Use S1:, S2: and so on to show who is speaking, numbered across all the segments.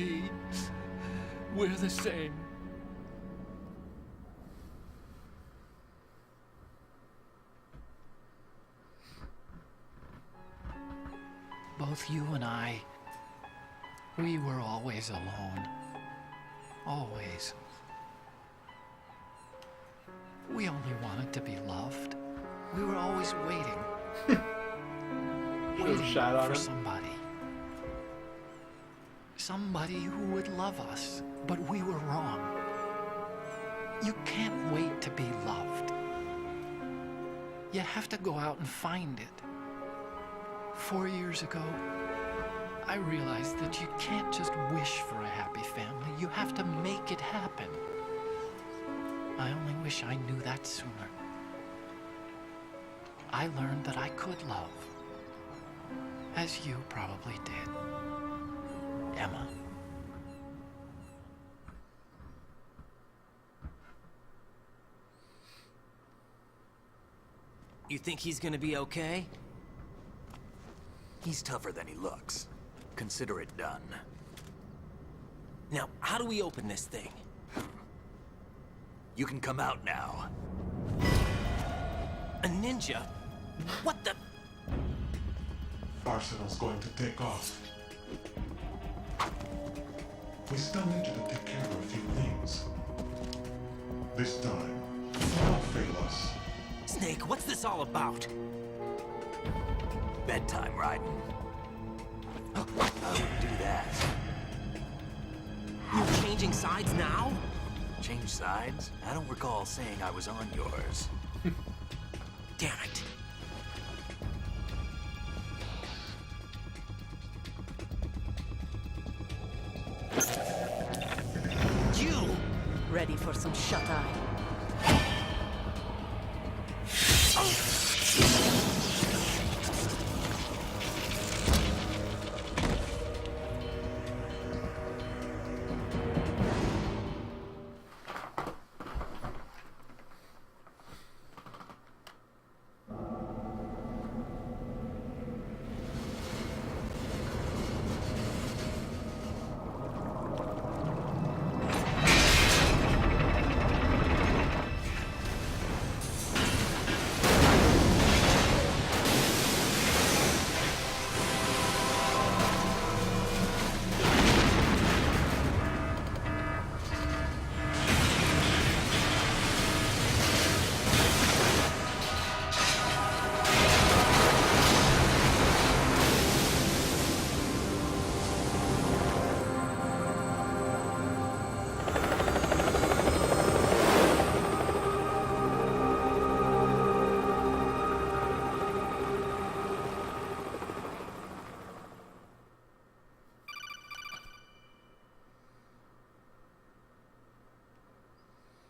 S1: me. We're the same. Both you and I, we were always alone. Always. We only wanted to be loved. We were always waiting. Waiting
S2: shot on
S1: for
S2: him.
S1: somebody. Somebody who would love us, but we were wrong. You can't wait to be loved. You have to go out and find it. 4 years ago, I realized that you can't just wish for a happy family. You have to make it happen. I only wish I knew that sooner. I learned that I could love, as you probably did, Emma.
S3: You think he's gonna be okay? He's tougher than he looks. Consider it done. Now, how do we open this thing? You can come out now. A ninja? What the?
S4: Arsenal's going to take off. We still need you to take care of a few things. This time, don't fail us.
S3: Snake, what's this all about? Bedtime, Raiden. I wouldn't do that. You're changing sides now? Change sides? I don't recall saying I was on yours. Damn it. You!
S5: Ready for some shut-eye?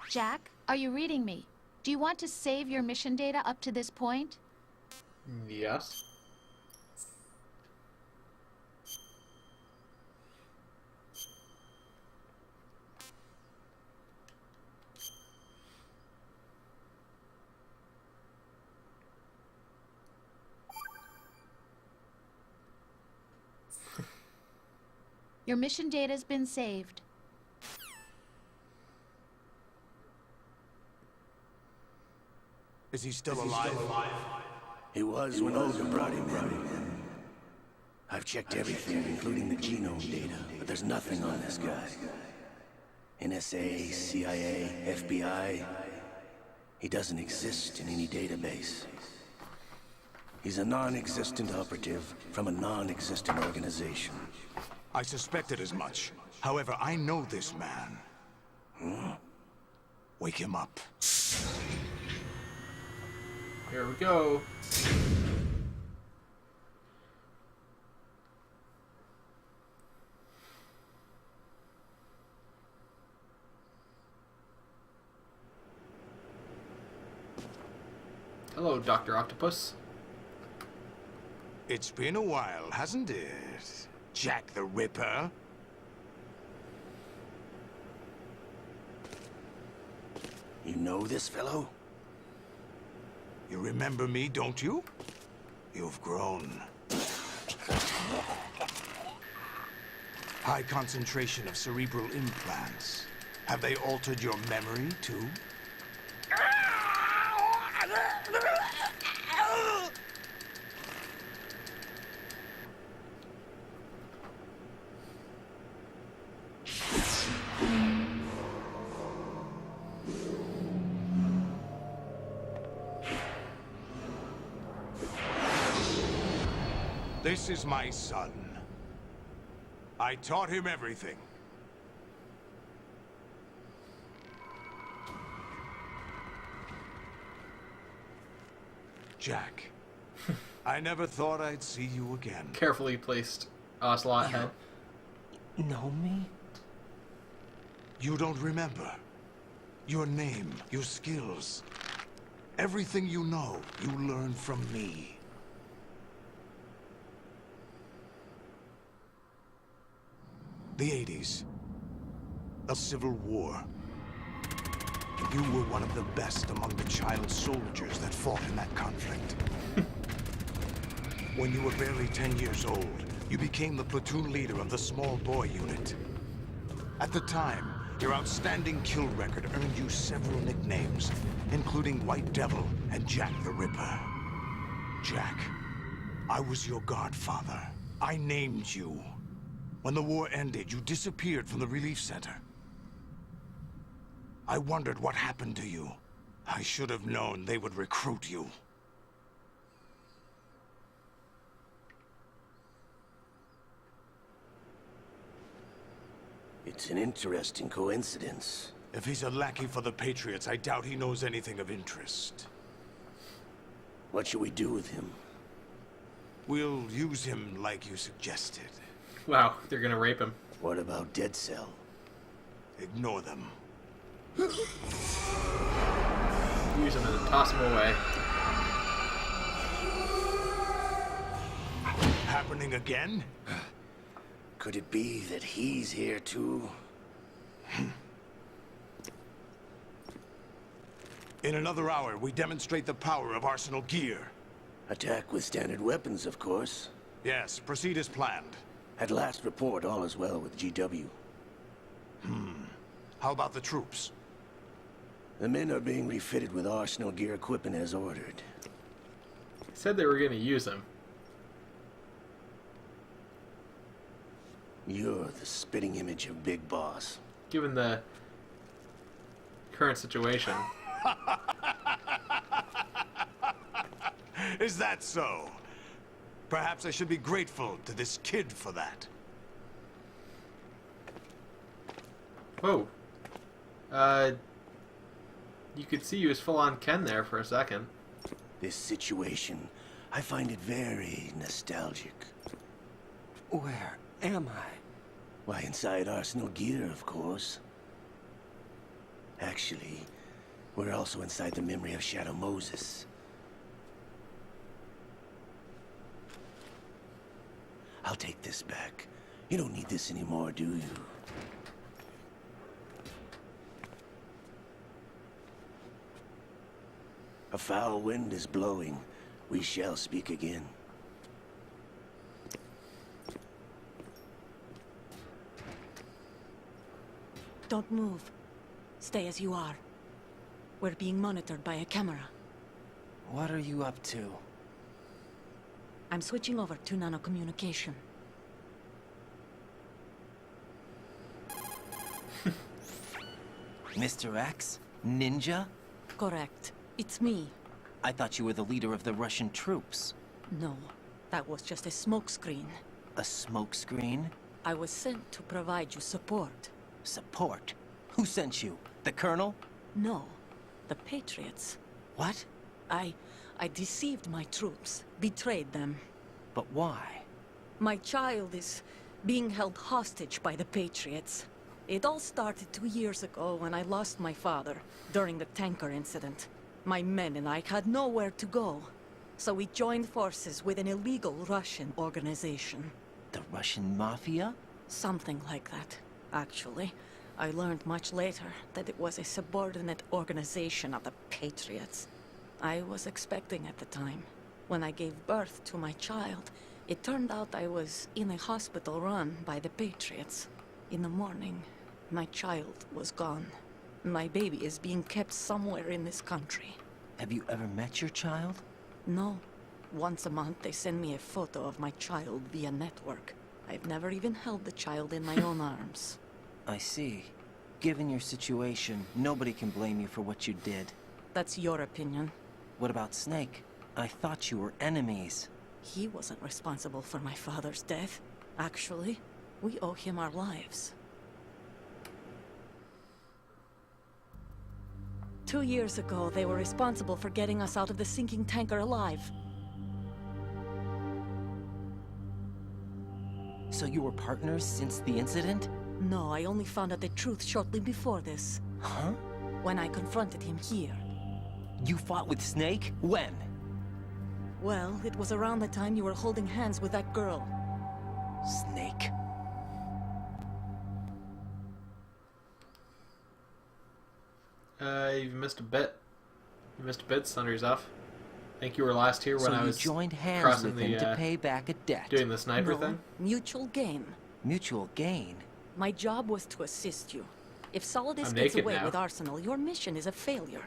S6: Jack, are you reading me? Do you want to save your mission data up to this point?
S2: Yes.
S6: Your mission data's been saved.
S7: Is he still alive? He was when Olga brought him in. I've checked everything, including the genome data, but there's nothing on this guy. NSA, CIA, FBI. He doesn't exist in any database. He's a non-existent operative from a non-existent organization.
S8: I suspected as much. However, I know this man. Wake him up.
S2: Here we go. Hello, Dr. Octopus.
S8: It's been a while, hasn't it? Jack the Ripper?
S7: You know this fellow?
S8: You remember me, don't you? You've grown. High concentration of cerebral implants. Have they altered your memory, too? This is my son. I taught him everything. Jack, I never thought I'd see you again.
S2: Carefully placed Ocelot head.
S9: Know me?
S8: You don't remember. Your name, your skills. Everything you know, you learned from me. The 80s. A civil war. You were one of the best among the child soldiers that fought in that conflict. When you were barely 10 years old, you became the platoon leader of the small boy unit. At the time, your outstanding kill record earned you several nicknames, including White Devil and Jack the Ripper. Jack, I was your godfather. I named you. When the war ended, you disappeared from the relief center. I wondered what happened to you. I should have known they would recruit you.
S7: It's an interesting coincidence.
S8: If he's a lackey for the Patriots, I doubt he knows anything of interest.
S7: What should we do with him?
S8: We'll use him like you suggested.
S2: Wow, they're gonna rape him.
S7: What about Dead Cell?
S8: Ignore them.
S2: Use him and toss him away.
S8: Happening again?
S7: Could it be that he's here too?
S8: In another hour, we demonstrate the power of Arsenal gear.
S7: Attack with standard weapons, of course.
S8: Yes, proceed as planned.
S7: At last report, all is well with GW.
S8: How about the troops?
S7: The men are being refitted with Arsenal gear equipment as ordered.
S2: Said they were gonna use him.
S7: You're the spitting image of Big Boss.
S2: Given the current situation.
S8: Is that so? Perhaps I should be grateful to this kid for that.
S2: Whoa. You could see he was full on Ken there for a second.
S7: This situation, I find it very nostalgic.
S9: Where am I?
S7: Why, inside Arsenal gear, of course. Actually, we're also inside the memory of Shadow Moses. I'll take this back. You don't need this anymore, do you? A foul wind is blowing. We shall speak again.
S5: Don't move. Stay as you are. We're being monitored by a camera.
S9: What are you up to?
S5: I'm switching over to nanocommunication.
S9: Mr. X? Ninja?
S5: Correct. It's me.
S9: I thought you were the leader of the Russian troops.
S5: No, that was just a smokescreen.
S9: A smokescreen?
S5: I was sent to provide you support.
S9: Support? Who sent you? The Colonel?
S5: No, the Patriots.
S9: What?
S5: I deceived my troops, betrayed them.
S9: But why?
S5: My child is being held hostage by the Patriots. It all started 2 years ago when I lost my father during the tanker incident. My men and I had nowhere to go, so we joined forces with an illegal Russian organization.
S9: The Russian Mafia?
S5: Something like that, actually. I learned much later that it was a subordinate organization of the Patriots. I was expecting at the time. When I gave birth to my child, It turned out I was in a hospital run by the Patriots. In the morning, my child was gone. My baby is being kept somewhere in this country.
S9: Have you ever met your child?
S5: No. Once a month, they send me a photo of my child via network. I've never even held the child in my own arms.
S9: I see. Given your situation, nobody can blame you for what you did.
S5: That's your opinion.
S9: What about Snake? I thought you were enemies.
S5: He wasn't responsible for my father's death. Actually, we owe him our lives. 2 years ago, they were responsible for getting us out of the sinking tanker alive.
S9: So you were partners since the incident?
S5: No, I only found out the truth shortly before this.
S9: Huh?
S5: When I confronted him here.
S9: You fought with Snake? When?
S5: Well, it was around the time you were holding hands with that girl.
S9: Snake?
S2: You've missed a bit. You missed a bit, Sundry's off. I think you were last here when
S9: So
S2: I
S9: you
S2: was
S9: joined hands
S2: crossing
S9: with him
S2: the,
S9: to pay back a debt.
S2: doing the sniper
S5: No,
S2: thing.
S5: mutual gain.
S9: Mutual gain?
S5: My job was to assist you. If Solidus
S2: I'm
S5: gets
S2: naked
S5: away
S2: now.
S5: with Arsenal, your mission is a failure.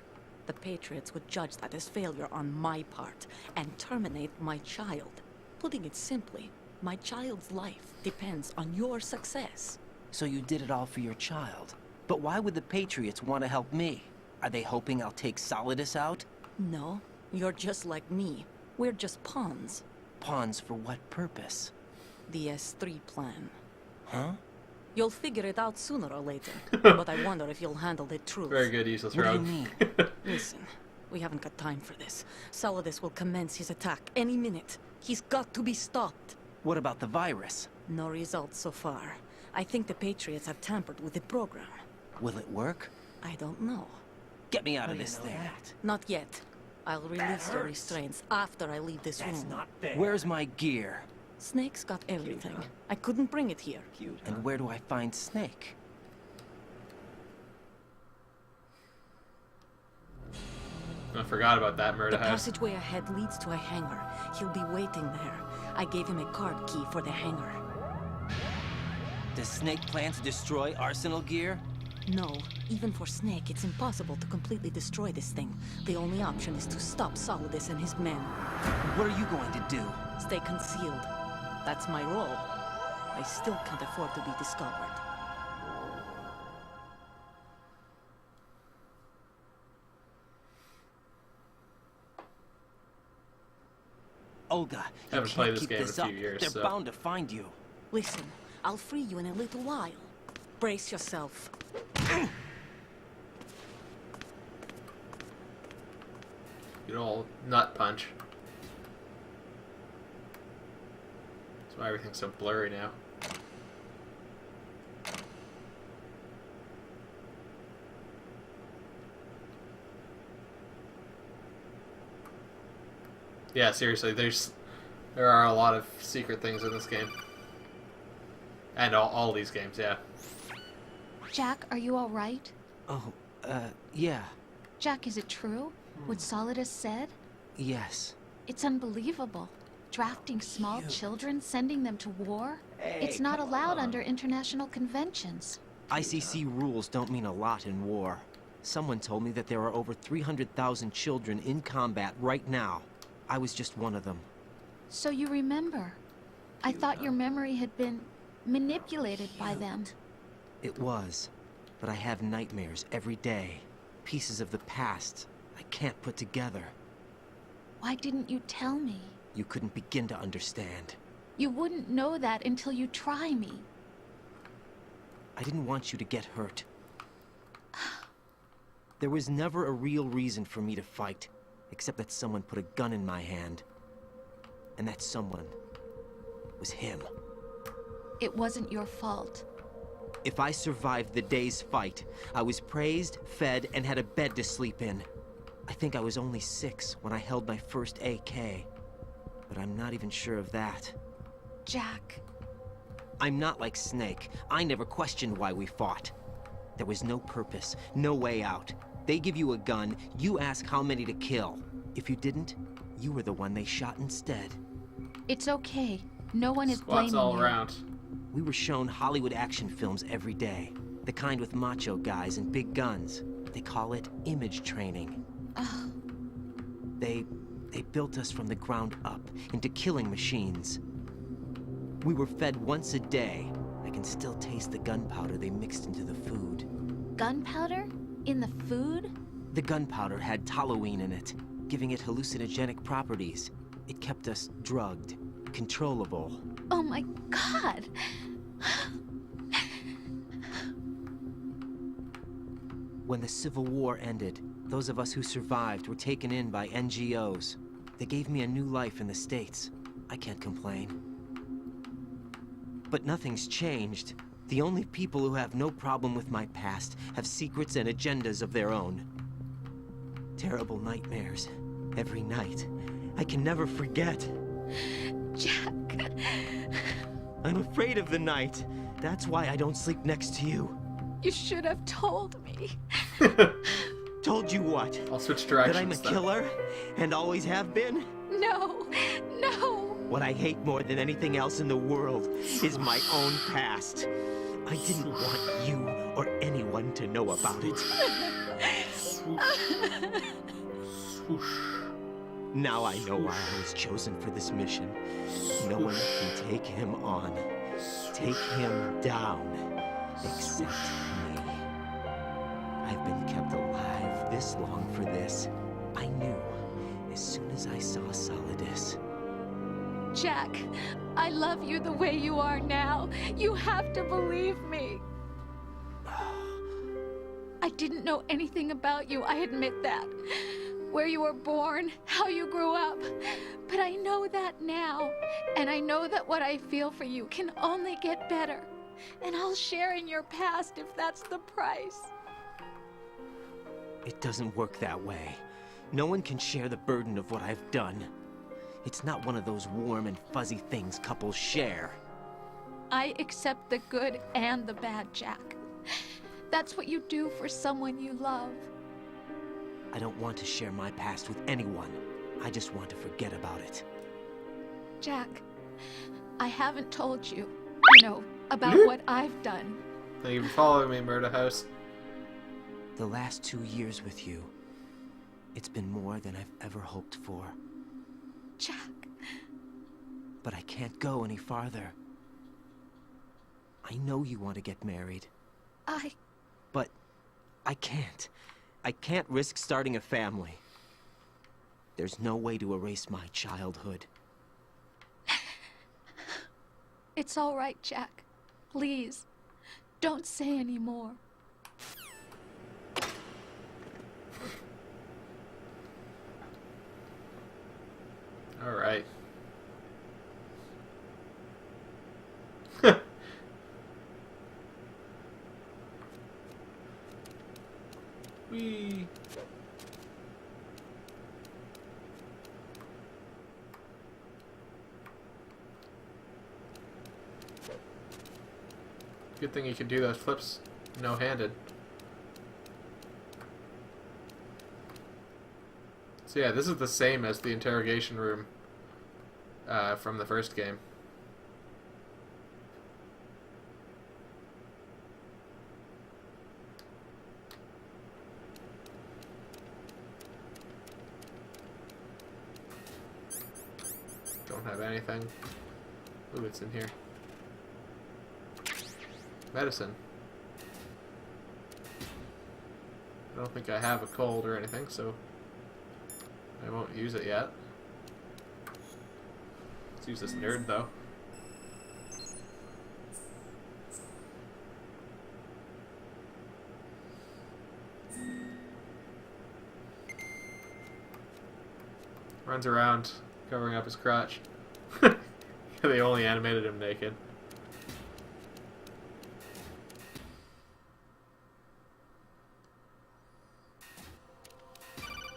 S5: The Patriots would judge that as failure on my part and terminate my child. Putting it simply, my child's life depends on your success.
S9: So you did it all for your child. But why would the Patriots want to help me? Are they hoping I'll take Solidus out?
S5: No, you're just like me. We're just pawns.
S9: Pawns for what purpose?
S5: The S3 plan.
S9: Huh?
S5: You'll figure it out sooner or later. But I wonder if you'll handle the truth.
S2: Very good, useless
S9: What do you
S2: rogue.
S9: mean?
S5: Listen, we haven't got time for this. Solidus will commence his attack any minute. He's got to be stopped.
S9: What about the virus?
S5: No results so far. I think the Patriots have tampered with the program.
S9: Will it work?
S5: I don't know.
S9: Get me out
S5: How
S9: of
S5: do you
S9: this
S5: know
S9: thing.
S5: that? Not yet. I'll release the restraints after I leave this room.
S9: Where's my gear?
S5: Snake's got everything. I couldn't bring it here.
S9: And where do I find Snake?
S2: I forgot about that
S5: The
S2: murder house.
S5: passageway ahead leads to a hangar. He'll be waiting there. I gave him a card key for the hangar.
S9: Does Snake plan to destroy Arsenal gear?
S5: No, even for Snake, it's impossible to completely destroy this thing. The only option is to stop Solidus and his men.
S9: What are you going to do?
S5: Stay concealed. That's my role. I still can't afford to be discovered.
S9: Olga, you
S2: Haven't
S9: can't
S2: played this
S9: keep
S2: game in
S9: this
S2: a
S9: up.
S2: few years,
S9: They're
S2: so-
S9: bound to find you.
S5: Listen, I'll free you in a little while. Brace yourself.
S2: Good old nut punch. That's why everything's so blurry now. Yeah, seriously, there are a lot of secret things in this game. And all these games, yeah.
S6: Jack, are you all right?
S9: Oh, yeah.
S6: Jack, is it true? What Solidus said?
S9: Yes.
S6: It's unbelievable. Drafting small children, sending them to war? It's not allowed under international conventions.
S9: ICC rules don't mean a lot in war. Someone told me that there are over 300,000 children in combat right now. I was just one of them.
S6: So you remember. I thought your memory had been manipulated by them.
S9: It was. But I have nightmares every day. Pieces of the past I can't put together.
S6: Why didn't you tell me?
S9: You couldn't begin to understand.
S6: You wouldn't know that until you try me.
S9: I didn't want you to get hurt. There was never a real reason for me to fight, except that someone put a gun in my hand. And that someone was him.
S6: It wasn't your fault.
S9: If I survived the day's fight, I was praised, fed, and had a bed to sleep in. I think I was only 6 when I held my first AK. But I'm not even sure of that.
S6: Jack.
S9: I'm not like Snake. I never questioned why we fought. There was no purpose, no way out. They give you a gun, you ask how many to kill. If you didn't, you were the one they shot instead.
S6: It's okay. No one is
S2: Squats
S6: blaming
S2: all
S6: you.
S2: around.
S9: We were shown Hollywood action films every day. The kind with macho guys and big guns. They call it image training.
S6: Ugh.
S9: They built us from the ground up into killing machines. We were fed once a day. I can still taste the gunpowder they mixed into the food.
S6: Gunpowder? In the food?
S9: The gunpowder had toluene in it, giving it hallucinogenic properties. It kept us drugged, controllable.
S6: Oh my god!
S9: When the Civil War ended, those of us who survived were taken in by NGOs. They gave me a new life in the States. I can't complain. But nothing's changed. The only people who have no problem with my past have secrets and agendas of their own. Terrible nightmares. Every night. I can never forget.
S6: Jack.
S9: I'm afraid of the night. That's why I don't sleep next to you.
S6: You should have told me.
S9: Told you what?
S2: I'll switch directions.
S9: That I'm a
S2: then.
S9: killer? And always have been?
S6: No. No.
S9: What I hate more than anything else in the world is my own past. I didn't want you or anyone to know about it. Now I know why I was chosen for this mission. No one can take him on. Take him down. Except me. I've been kept alive this long for this. I knew as soon as I saw Solidus.
S6: Jack, I love you the way you are now. You have to believe me. I didn't know anything about you, I admit that. Where you were born, how you grew up. But I know that now. And I know that what I feel for you can only get better. And I'll share in your past if that's the price.
S9: It doesn't work that way. No one can share the burden of what I've done. It's not one of those warm and fuzzy things couples share.
S6: I accept the good and the bad, Jack. That's what you do for someone you love.
S9: I don't want to share my past with anyone. I just want to forget about it.
S6: Jack, I haven't told you, about what I've done.
S2: Thank you for following me, Murder House.
S9: The last 2 years with you, it's been more than I've ever hoped for.
S6: Jack.
S9: But I can't go any farther. I know you want to get married. But I can't. I can't risk starting a family. There's no way to erase my childhood.
S6: It's all right, Jack. Please, don't say any more.
S2: All right. Whee. Good thing you can do those flips no-handed. So yeah, this is the same as the interrogation room from the first game. Don't have anything. Ooh, it's in here. Medicine. I don't think I have a cold or anything, so I won't use it yet. Let's use this nerd, though. Runs around, covering up his crotch. They only animated him naked.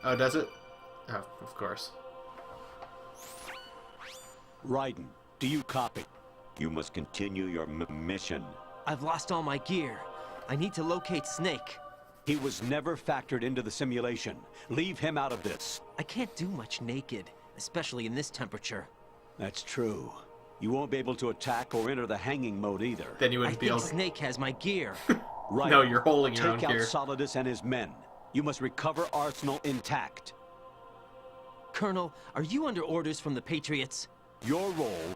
S2: Oh, does it? Oh, of course.
S10: Raiden, do you copy? You must continue your mission.
S9: I've lost all my gear. I need to locate Snake.
S10: He was never factored into the simulation. Leave him out of this.
S9: I can't do much naked, especially in this temperature.
S10: That's true. You won't be able to attack or enter the hanging mode either.
S2: Then you
S9: I
S2: wouldn't be
S9: think
S2: able to...
S9: Snake has my gear.
S10: Right.
S2: No, you're holding your own
S10: Take out
S2: gear.
S10: Solidus and his men. You must recover Arsenal intact.
S9: Colonel, are you under orders from the Patriots?
S10: Your role,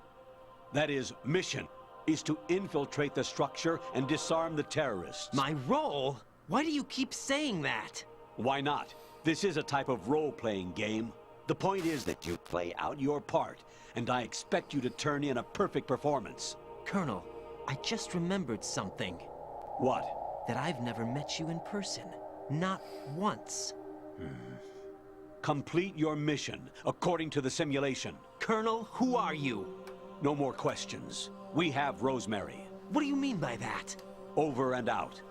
S10: that is, mission, is to infiltrate the structure and disarm the terrorists.
S9: My role? Why do you keep saying that?
S10: Why not? This is a type of role-playing game. The point is that you play out your part, and I expect you to turn in a perfect performance.
S9: Colonel, I just remembered something.
S10: What?
S9: That I've never met you in person. Not once.
S10: Complete your mission, according to the simulation.
S9: Colonel, who are you?
S10: No more questions. We have Rosemary.
S9: What do you mean by that?
S10: Over and out.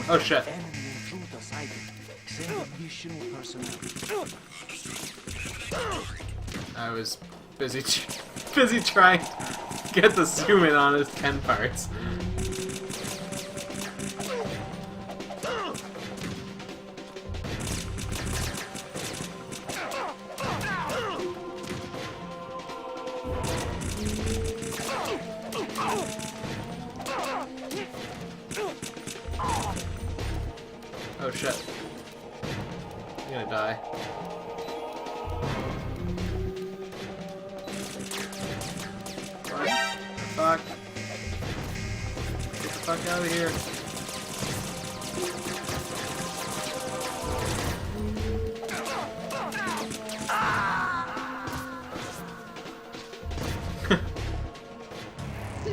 S2: Oh shit. I was busy trying to get the zoom in on his 10 parts. Oh shit. You're gonna die. Run. Fuck. Get the fuck out of here.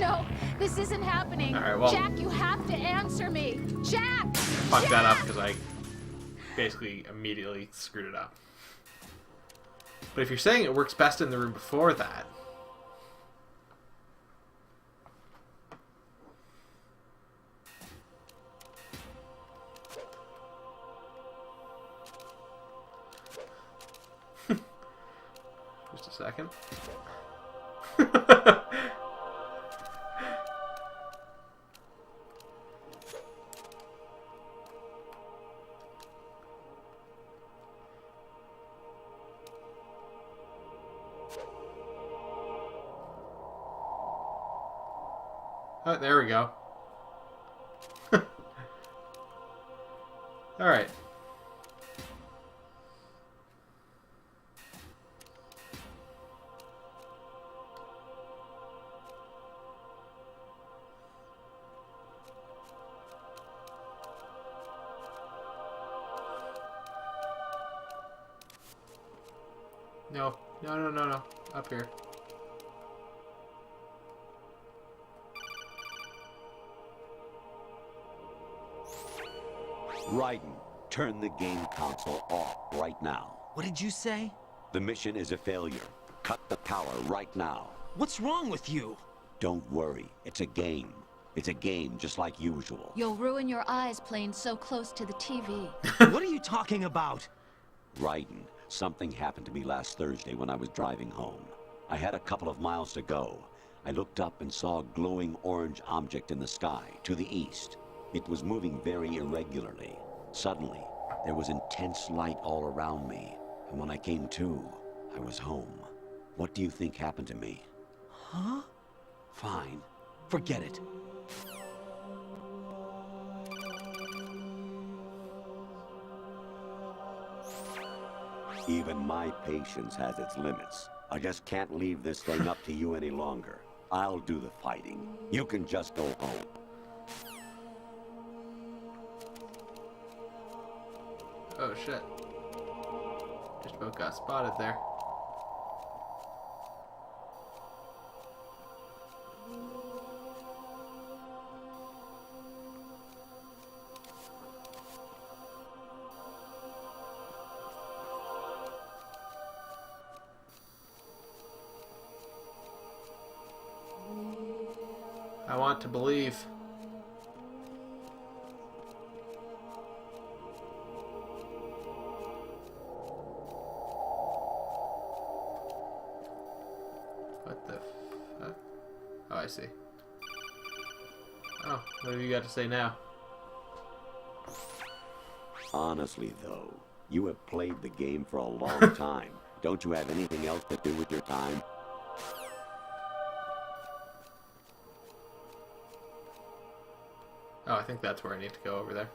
S6: No, this isn't happening.
S2: Alright, well...
S6: Jack, you have to answer me. Jack!
S2: Fucked that up because I basically immediately screwed it up. But if you're saying it works best in the room before that... Just a second. Oh, there we go. Alright. No. No, no, no, no. Up here.
S10: Raiden, turn the game console off right now.
S9: What did you say?
S10: The mission is a failure. Cut the power right now.
S9: What's wrong with you?
S10: Don't worry. It's a game. It's a game just like usual.
S6: You'll ruin your eyes playing so close to the TV.
S9: What are you talking about?
S10: Raiden, something happened to me last Thursday when I was driving home. I had a couple of miles to go. I looked up and saw a glowing orange object in the sky, to the east. It was moving very irregularly. Suddenly, there was intense light all around me. And when I came to, I was home. What do you think happened to me?
S9: Huh?
S10: Fine. Forget it. Even my patience has its limits. I just can't leave this thing up to you any longer. I'll do the fighting. You can just go home.
S2: Oh shit. Just about got spotted there. I want to believe. What the fuck? Oh, I see. Oh, what have you got to say now?
S10: Honestly, though, you have played the game for a long time. Don't you have anything else to do with your time?
S2: Oh, I think that's where I need to go over there.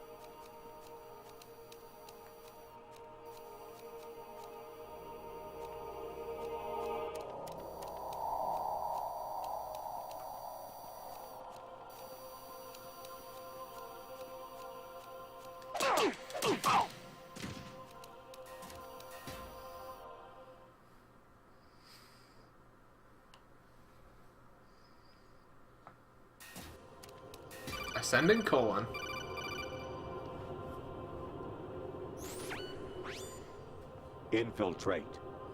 S2: Ascending colon.
S10: Infiltrate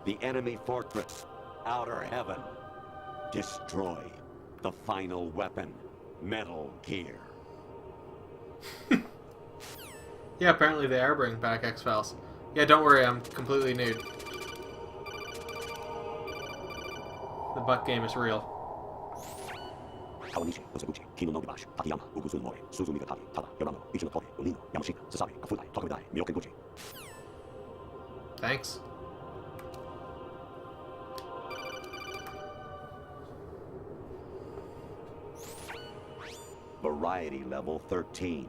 S10: the enemy fortress, Outer Heaven. Destroy the final weapon, Metal Gear.
S2: Yeah, apparently they are bringing back X-Files. Yeah, don't worry, I'm completely nude. The butt game is real. Thanks.
S10: Variety level 13.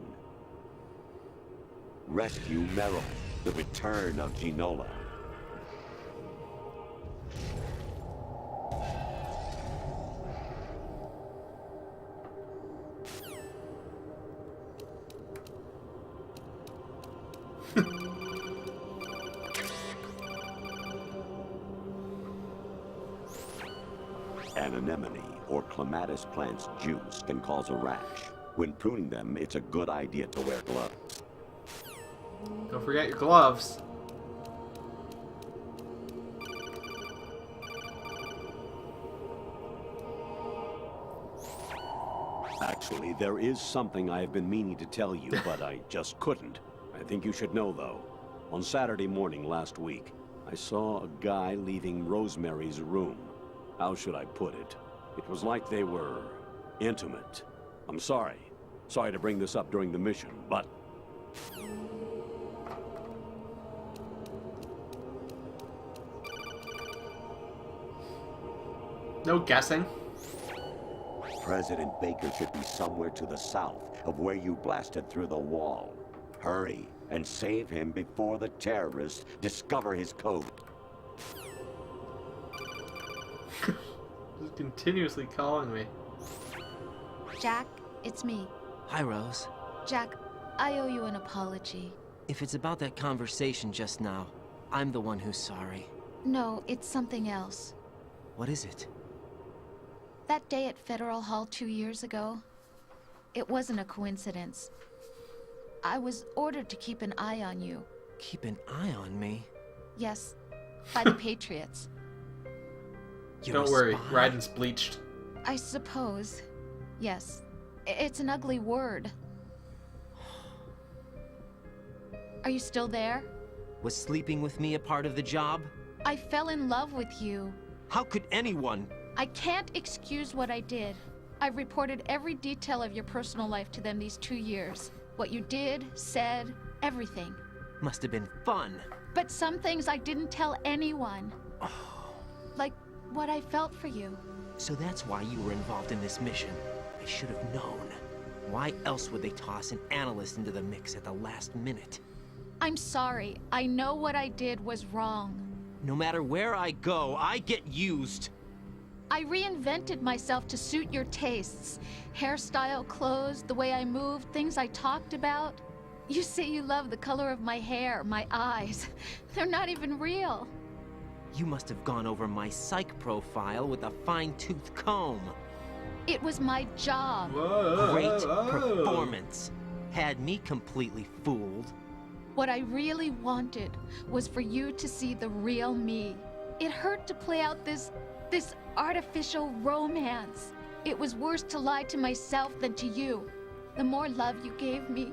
S10: Rescue Meryl, the return of Ginola. An anemone or clematis plant's juice can cause a rash. When pruning them, it's a good idea to wear gloves.
S2: Don't forget your gloves.
S10: Actually, there is something I have been meaning to tell you, but I just couldn't. I think you should know, though. On Saturday morning last week, I saw a guy leaving Rosemary's room. How should I put it? It was like they were intimate. I'm sorry. Sorry to bring this up during the mission, but...
S2: No guessing.
S10: President Baker should be somewhere to the south of where you blasted through the wall. Hurry and save him before the terrorists discover his code.
S2: He's continuously calling me.
S6: Jack, it's me.
S9: Hi, Rose.
S6: Jack, I owe you an apology.
S9: If it's about that conversation just now, I'm the one who's sorry.
S6: No, it's something else.
S9: What is it?
S6: That day at Federal Hall 2 years ago, it wasn't a coincidence. I was ordered to keep an eye on you.
S9: Keep an eye on me?
S6: Yes, by the Patriots.
S9: You're
S2: Don't
S9: a
S2: worry,
S9: spy?
S2: Raiden's bleached.
S6: I suppose. Yes. It's an ugly word. Are you still there?
S9: Was sleeping with me a part of the job?
S6: I fell in love with you.
S9: How could anyone?
S6: I can't excuse what I did. I've reported every detail of your personal life to them these 2 years. What you did, said, everything.
S9: Must have been fun.
S6: But some things I didn't tell anyone. Like what I felt for you.
S9: So that's why you were involved in this mission. I should have known. Why else would they toss an analyst into the mix at the last minute?
S6: I'm sorry. I know what I did was wrong.
S9: No matter where I go, I get used.
S6: I reinvented myself to suit your tastes. Hairstyle, clothes, the way I moved, things I talked about. You say you love the color of my hair, my eyes. They're not even real.
S9: You must have gone over my psych profile with a fine-tooth comb.
S6: It was my job.
S2: Whoa,
S9: Great performance. Had me completely fooled.
S6: What I really wanted was for you to see the real me. It hurt to play out this artificial romance. It was worse to lie to myself than to you. The more love you gave me,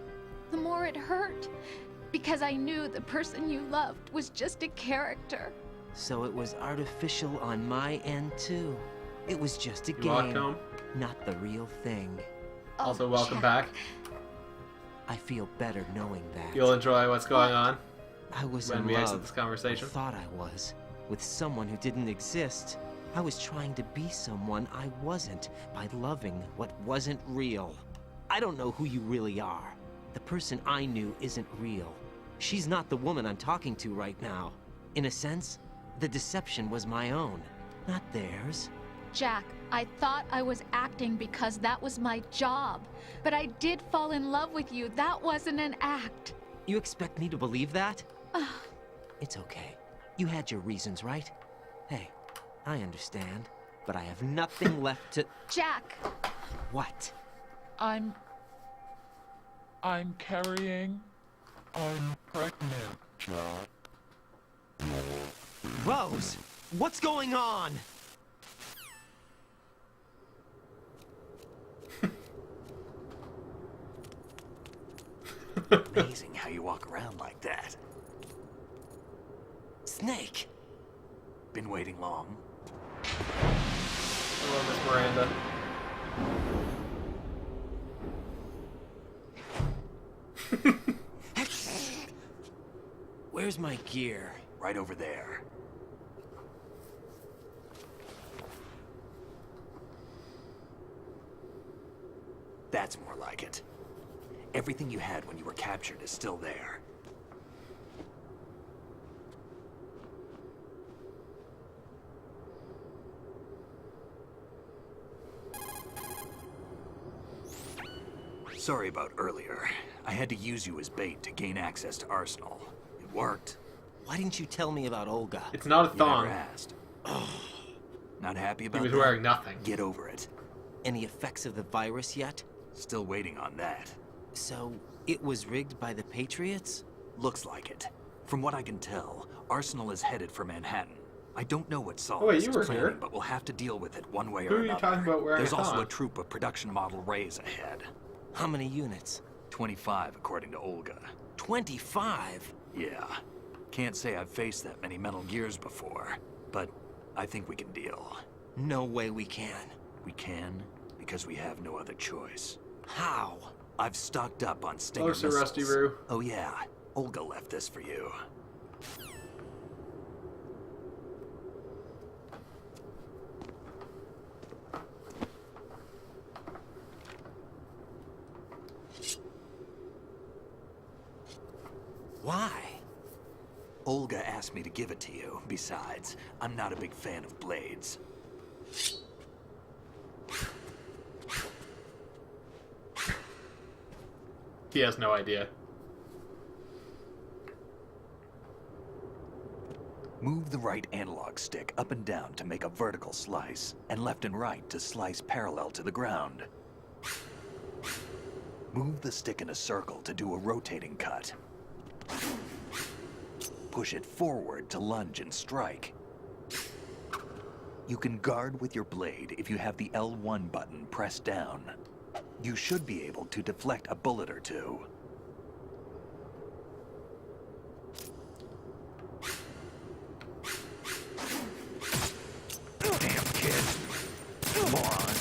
S6: the more it hurt. Because I knew the person you loved was just a character.
S9: So it was artificial on my end, too. It was just a
S2: You
S9: game,
S2: walked home.
S9: not the real thing.
S2: Also,
S6: Oh,
S2: welcome
S6: Jack.
S2: back.
S9: I feel better knowing that.
S2: You'll enjoy what's going on
S9: I was
S2: when
S9: in
S2: we
S9: love.
S2: exit this conversation.
S9: I thought I was. with someone who didn't exist. I was trying to be someone I wasn't by loving what wasn't real. I don't know who you really are. The person I knew isn't real. She's not the woman I'm talking to right now. In a sense, the deception was my own, not theirs.
S6: Jack, I thought I was acting because that was my job. But I did fall in love with you. That wasn't an act.
S9: You expect me to believe that? It's okay. You had your reasons, right? Hey, I understand, but I have nothing left to...
S6: Jack!
S9: What?
S11: I'm carrying. I'm pregnant, Jack.
S9: Rose! What's going on?
S3: Amazing how you walk around like that.
S9: Snake!
S3: Been waiting long?
S2: Hello, Miss Miranda.
S9: Where's my gear?
S3: Right over there. That's more like it. Everything you had when you were captured is still there. Sorry about earlier. I had to use you as bait to gain access to Arsenal. It worked.
S9: Why didn't you tell me about Olga?
S2: It's not a
S3: You
S2: thong.
S3: never asked. Not happy about
S2: He was
S3: that?
S2: wearing nothing.
S3: Get over it.
S9: Any effects of the virus yet?
S3: Still waiting on that.
S9: So, it was rigged by the Patriots?
S3: Looks like it. From what I can tell, Arsenal is headed for Manhattan. I don't know what Saul
S2: Oh, wait,
S3: is
S2: you were
S3: planning,
S2: here.
S3: but we'll have to deal with it one way
S2: Who
S3: or
S2: are you
S3: another.
S2: talking about wearing
S3: There's
S2: a
S3: also
S2: thong?
S3: a troop of production model Rays ahead.
S9: How many units?
S3: 25, according to Olga.
S9: 25?
S3: Yeah. Can't say I've faced that many Metal Gears before, but I think we can deal.
S9: No way we can.
S3: We can, because we have no other choice.
S9: How?
S3: I've stocked up on Stinger
S2: Oh, Sir
S3: missiles.
S2: Rusty Roo.
S3: Oh yeah, Olga left this for you.
S9: Why?
S3: Olga asked me to give it to you. Besides, I'm not a big fan of blades.
S2: He has no idea.
S3: Move the right analog stick up and down to make a vertical slice, and left and right to slice parallel to the ground. Move the stick in a circle to do a rotating cut. Push it forward to lunge and strike. You can guard with your blade if you have the L1 button pressed down. You should be able to deflect a bullet or two. Damn kid. Moron.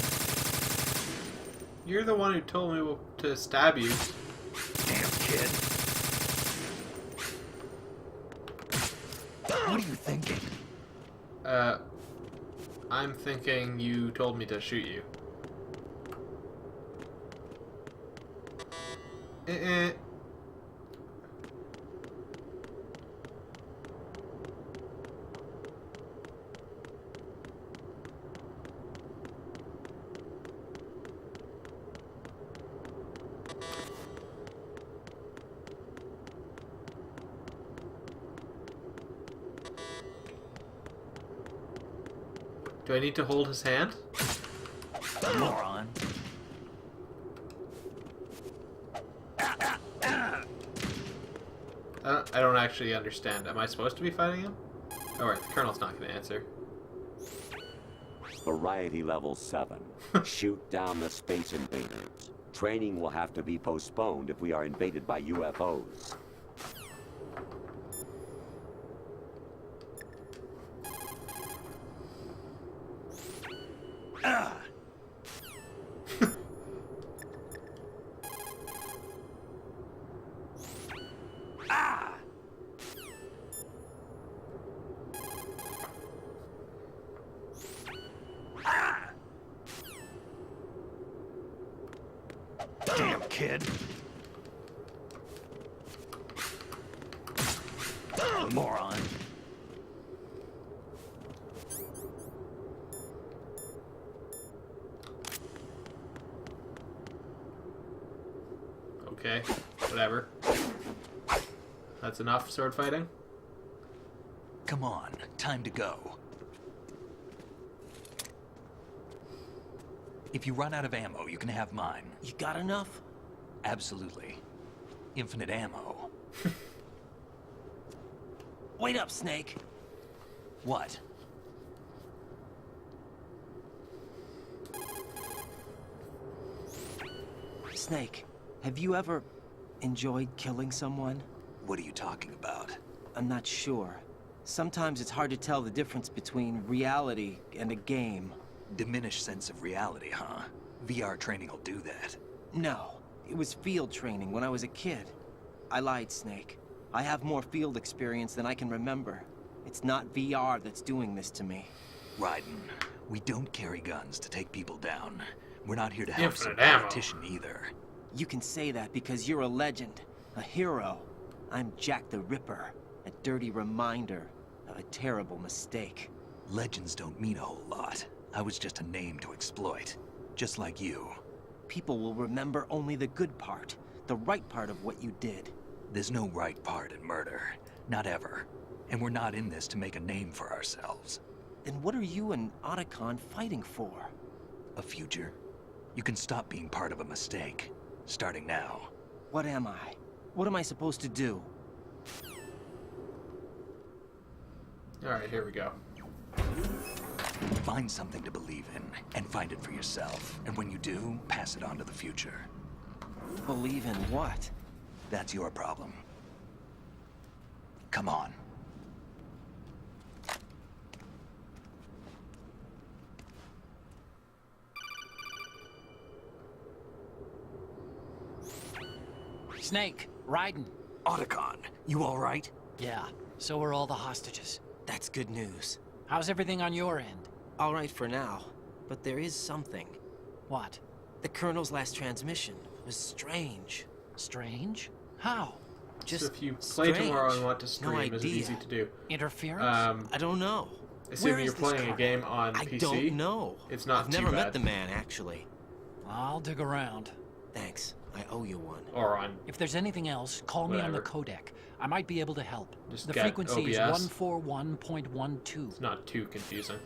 S2: You're the one who told me to stab you.
S3: Damn kid. What are you thinking?
S2: I'm thinking you told me to shoot you. Do I need to hold his hand?
S3: Moron.
S2: I don't actually understand. Am I supposed to be fighting him? Alright, the Colonel's not going to answer.
S10: Variety level 7. Shoot down the space invaders. Training will have to be postponed if we are invaded by UFOs.
S3: Damn kid. Moron.
S2: Okay, whatever. That's enough sword fighting?
S3: Come on, time to go. If you run out of ammo, you can have mine.
S9: You got enough?
S3: Absolutely. Infinite ammo.
S9: Wait up, Snake.
S3: What?
S9: Snake, have you ever enjoyed killing someone?
S3: What are you talking about?
S9: I'm not sure. Sometimes it's hard to tell the difference between reality and a game.
S3: Diminished sense of reality, huh? VR training will do that.
S9: No, it was field training when I was a kid. I lied, Snake. I have more field experience than I can remember. It's not VR that's doing this to me.
S3: Raiden, we don't carry guns to take people down. We're not here to help some
S2: Infinite ammo.
S3: politician either.
S9: You can say that because you're a legend, a hero. I'm Jack the Ripper, a dirty reminder of a terrible mistake.
S3: Legends don't mean a whole lot. I was just a name to exploit, just like you.
S9: People will remember only the good part, the right part of what you did.
S3: There's no right part in murder. Not ever. And we're not in this to make a name for ourselves.
S9: Then what are you and Otacon fighting for?
S3: A future. You can stop being part of a mistake. Starting now.
S9: What am I? What am I supposed to do?
S2: Alright, here we go.
S3: Find something to believe in, and find it for yourself. And when you do, pass it on to the future.
S9: Believe in what?
S3: That's your problem. Come on.
S1: Snake, Raiden.
S3: Otacon, you all right?
S1: Yeah, so are all the hostages.
S9: That's good news.
S1: How's everything on your end?
S9: All right for now, but there is something.
S1: What?
S9: The Colonel's last transmission was strange.
S1: Strange? How?
S9: Just
S2: So if you play tomorrow and want to
S9: No
S2: stream, is it
S9: idea.
S2: easy to do?
S1: Interference?
S9: I don't know.
S2: Assuming
S9: Where
S2: you're
S9: is this
S2: playing a
S9: car?
S2: game on
S9: I
S2: PC,
S9: don't know.
S2: it's not
S9: I've
S2: too
S9: never
S2: bad.
S9: met the man, actually.
S1: I'll dig around.
S9: Thanks. I owe you one.
S2: Or on
S1: If there's anything else, call me on the
S2: Whatever.
S1: codec. I might be able to help.
S2: Just
S1: The
S2: get
S1: frequency is
S2: OBS.
S1: 141.12.
S2: It's not too confusing.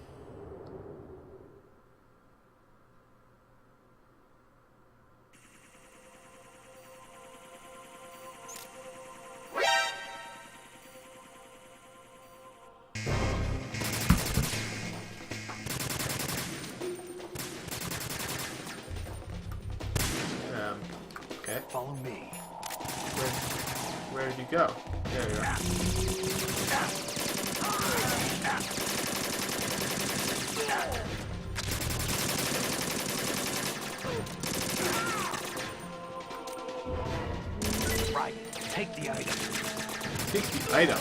S2: Okay.
S3: Follow me.
S2: Where did you go? There you are.
S3: Right. Take the item.
S2: Take the item.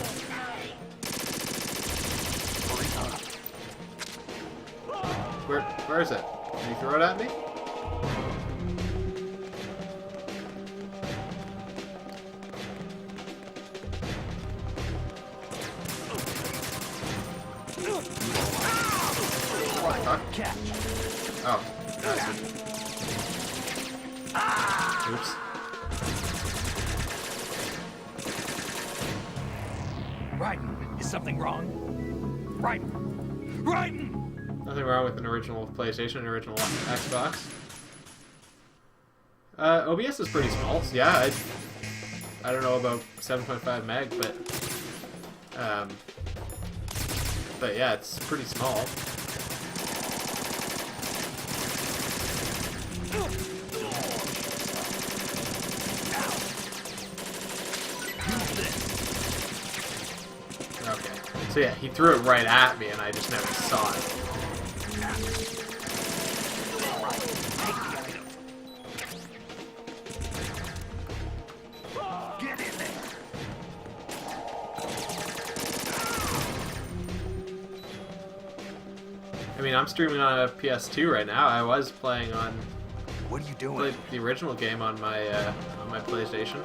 S2: Where is it? Can you throw it at me? Fuck. Oh. Oops.
S3: Raiden, is something wrong? Raiden! Raiden!
S2: Nothing wrong with an original PlayStation, an original Xbox. OBS is pretty small, so yeah, I don't know about 7.5 meg, but yeah, it's pretty small. Okay, so yeah, he threw it right at me and I just never saw it.
S3: Get in there!
S2: I mean, I'm streaming on a PS2 right now. I was playing on
S3: what are you doing?
S2: Played the original game on my PlayStation.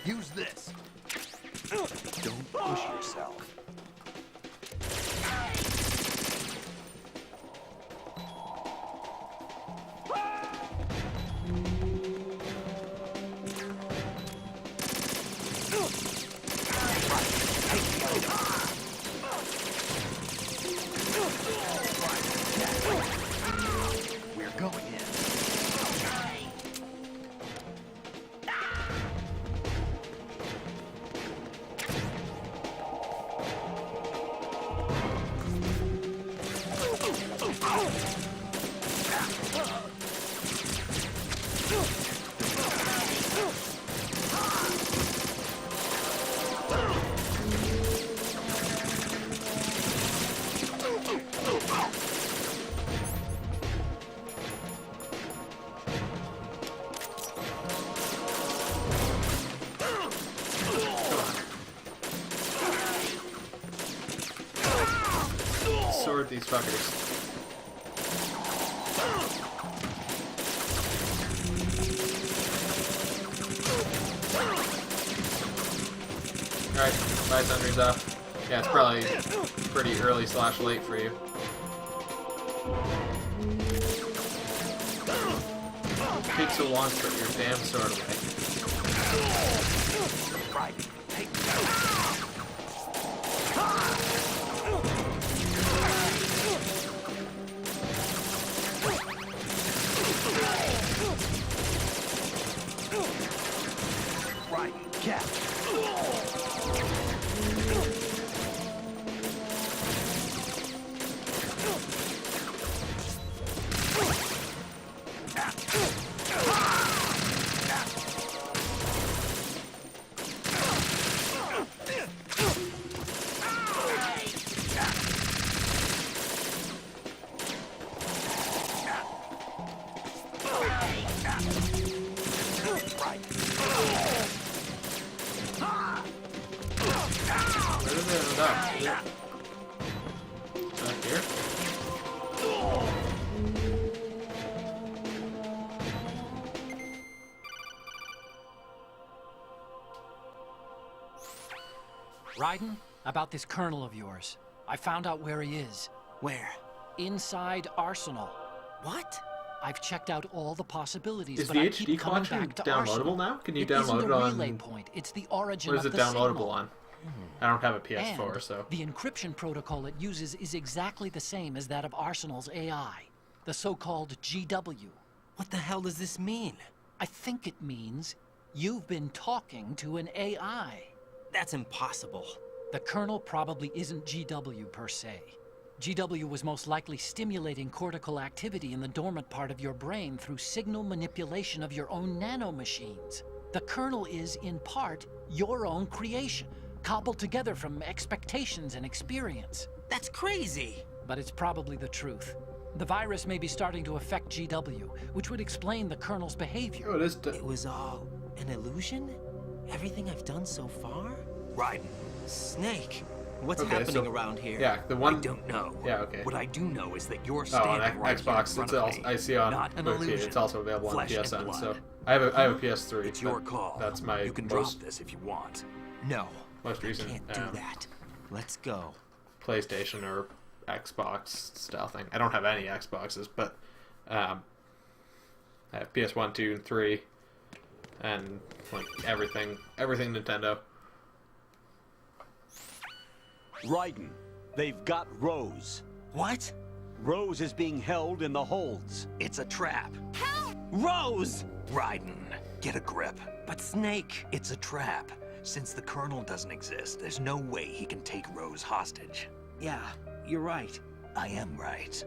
S3: Use this. Don't push yourself. We're going in.
S2: Sword these fuckers. Alright, bye Sundry's up. Yeah, it's probably pretty early / late for you. Take so long to put your damn sword away.
S3: Right. Hey. Right, catch.
S2: Where did it end up? Is that here?
S1: Raiden, about this colonel of yours. I found out where he is.
S9: Where?
S1: Inside Arsenal.
S9: What?
S1: I've checked out all the possibilities,
S2: Is
S1: but
S2: the
S1: I keep
S2: HD
S1: coming
S2: collection
S1: back to
S2: downloadable
S1: Arsenal.
S2: now? Can you
S1: It
S2: download
S1: isn't
S2: it
S1: a
S2: on?
S1: relay point. It's the origin
S2: What is
S1: of
S2: it
S1: the
S2: downloadable
S1: signal.
S2: on? I don't have a PS4,
S1: And
S2: so.
S1: the encryption protocol it uses is exactly the same as that of Arsenal's AI, the so-called GW.
S9: What the hell does this mean?
S1: I think it means you've been talking to an AI.
S9: That's impossible.
S1: The kernel probably isn't GW per se. GW was most likely stimulating cortical activity in the dormant part of your brain through signal manipulation of your own nanomachines. The kernel is, in part, your own creation, cobbled together from expectations and experience.
S9: That's crazy.
S1: But it's probably the truth. The virus may be starting to affect GW, which would explain the kernel's behavior.
S2: Oh, it is.
S9: It was all an illusion? Everything I've done so far?
S3: Raiden.
S9: Snake, what's
S2: Okay,
S9: happening
S2: so-
S9: around here?
S2: Yeah, the one.
S3: I don't know.
S2: Yeah, okay.
S3: What I do know is that you're
S2: Oh,
S3: standing
S2: on
S3: right here in
S2: Xbox.
S3: front
S2: It's
S3: of
S2: also,
S3: me.
S2: I see on
S3: Not an
S2: both here.
S3: illusion.
S2: It's also available on
S3: Flesh and
S2: PSN.
S3: blood.
S2: So I have a PS3.
S3: It's your
S2: but
S3: call.
S2: That's my
S3: You can drop
S2: most
S3: this if you want.
S9: No,
S2: most recent
S9: can't do that. Let's go.
S2: PlayStation or Xbox style thing. I don't have any Xboxes, but I have PS1, 2, and 3, and like everything Nintendo.
S10: Raiden, they've got Rose.
S9: What?
S10: Rose is being held in the holds.
S3: It's a trap.
S9: Rose!
S3: Raiden, get a grip.
S9: But Snake...
S3: It's a trap. Since the Colonel doesn't exist, there's no way he can take Rose hostage.
S9: Yeah, you're right.
S3: I am right.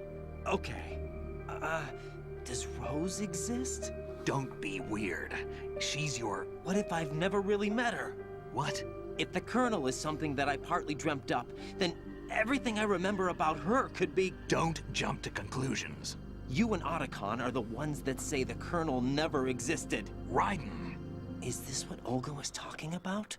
S9: Okay. Does Rose exist?
S3: Don't be weird. She's your...
S9: What if I've never really met her?
S3: What?
S9: If the Colonel is something that I partly dreamt up, then everything I remember about her could be...
S3: Don't jump to conclusions.
S9: You and Otacon are the ones that say the Colonel never existed.
S3: Raiden.
S9: Is this what Olga was talking about?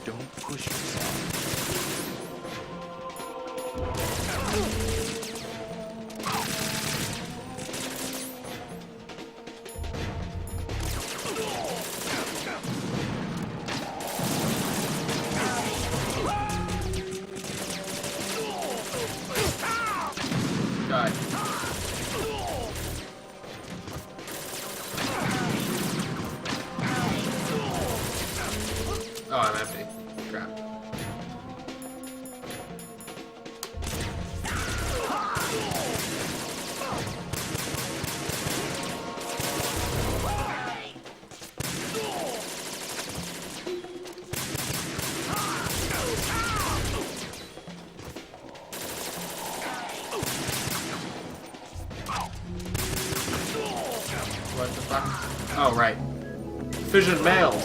S3: Don't push yourself.
S2: God. Oh, I'm empty. Crap. What the fuck? Oh, right. Fission males.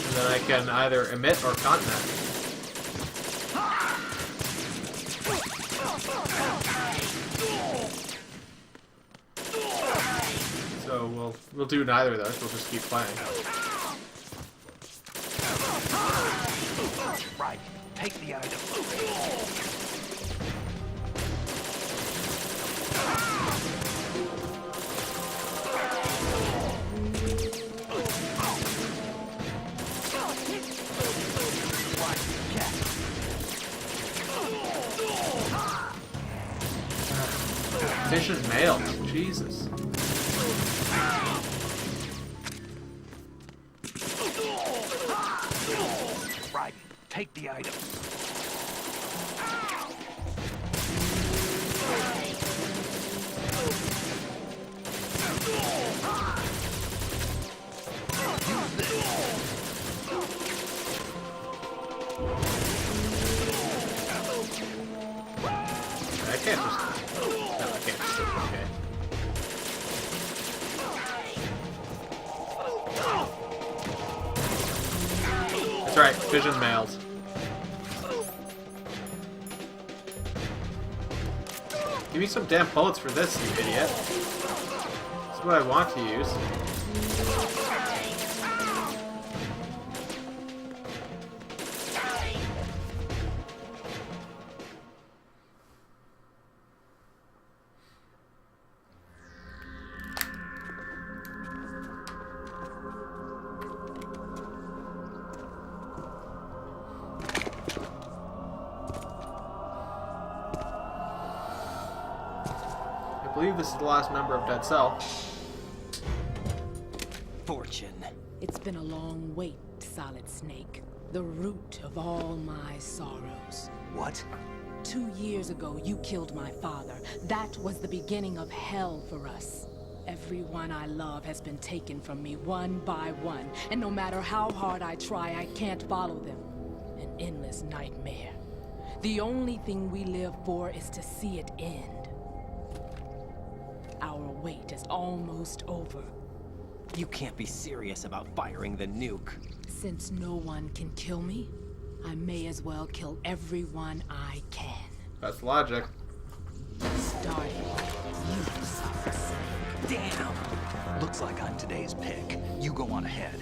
S2: And then I can either emit or continent. So we'll do neither of those. We'll just keep playing.
S3: Right. Take the item.
S2: Vicious males. Jesus.
S3: Right. Take the item.
S2: I can't just... No, I can't just... Okay. That's right, fission males. Give me some damn bullets for this, you idiot. That's what I want to use. I believe this is the last member of Dead Cell.
S9: Fortune.
S12: It's been a long wait, Solid Snake. The root of all my sorrows.
S3: What?
S12: 2 years ago, you killed my father. That was the beginning of hell for us. Everyone I love has been taken from me one by one, and no matter how hard I try, I can't follow them. An endless nightmare. The only thing we live for is to see it end. Our wait is almost over.
S9: You can't be serious about firing the nuke.
S12: Since no one can kill me, I may as well kill everyone I can.
S2: That's logic.
S12: Starting with you, Solid Snake.
S3: Damn! Looks like I'm today's pick. You go on ahead.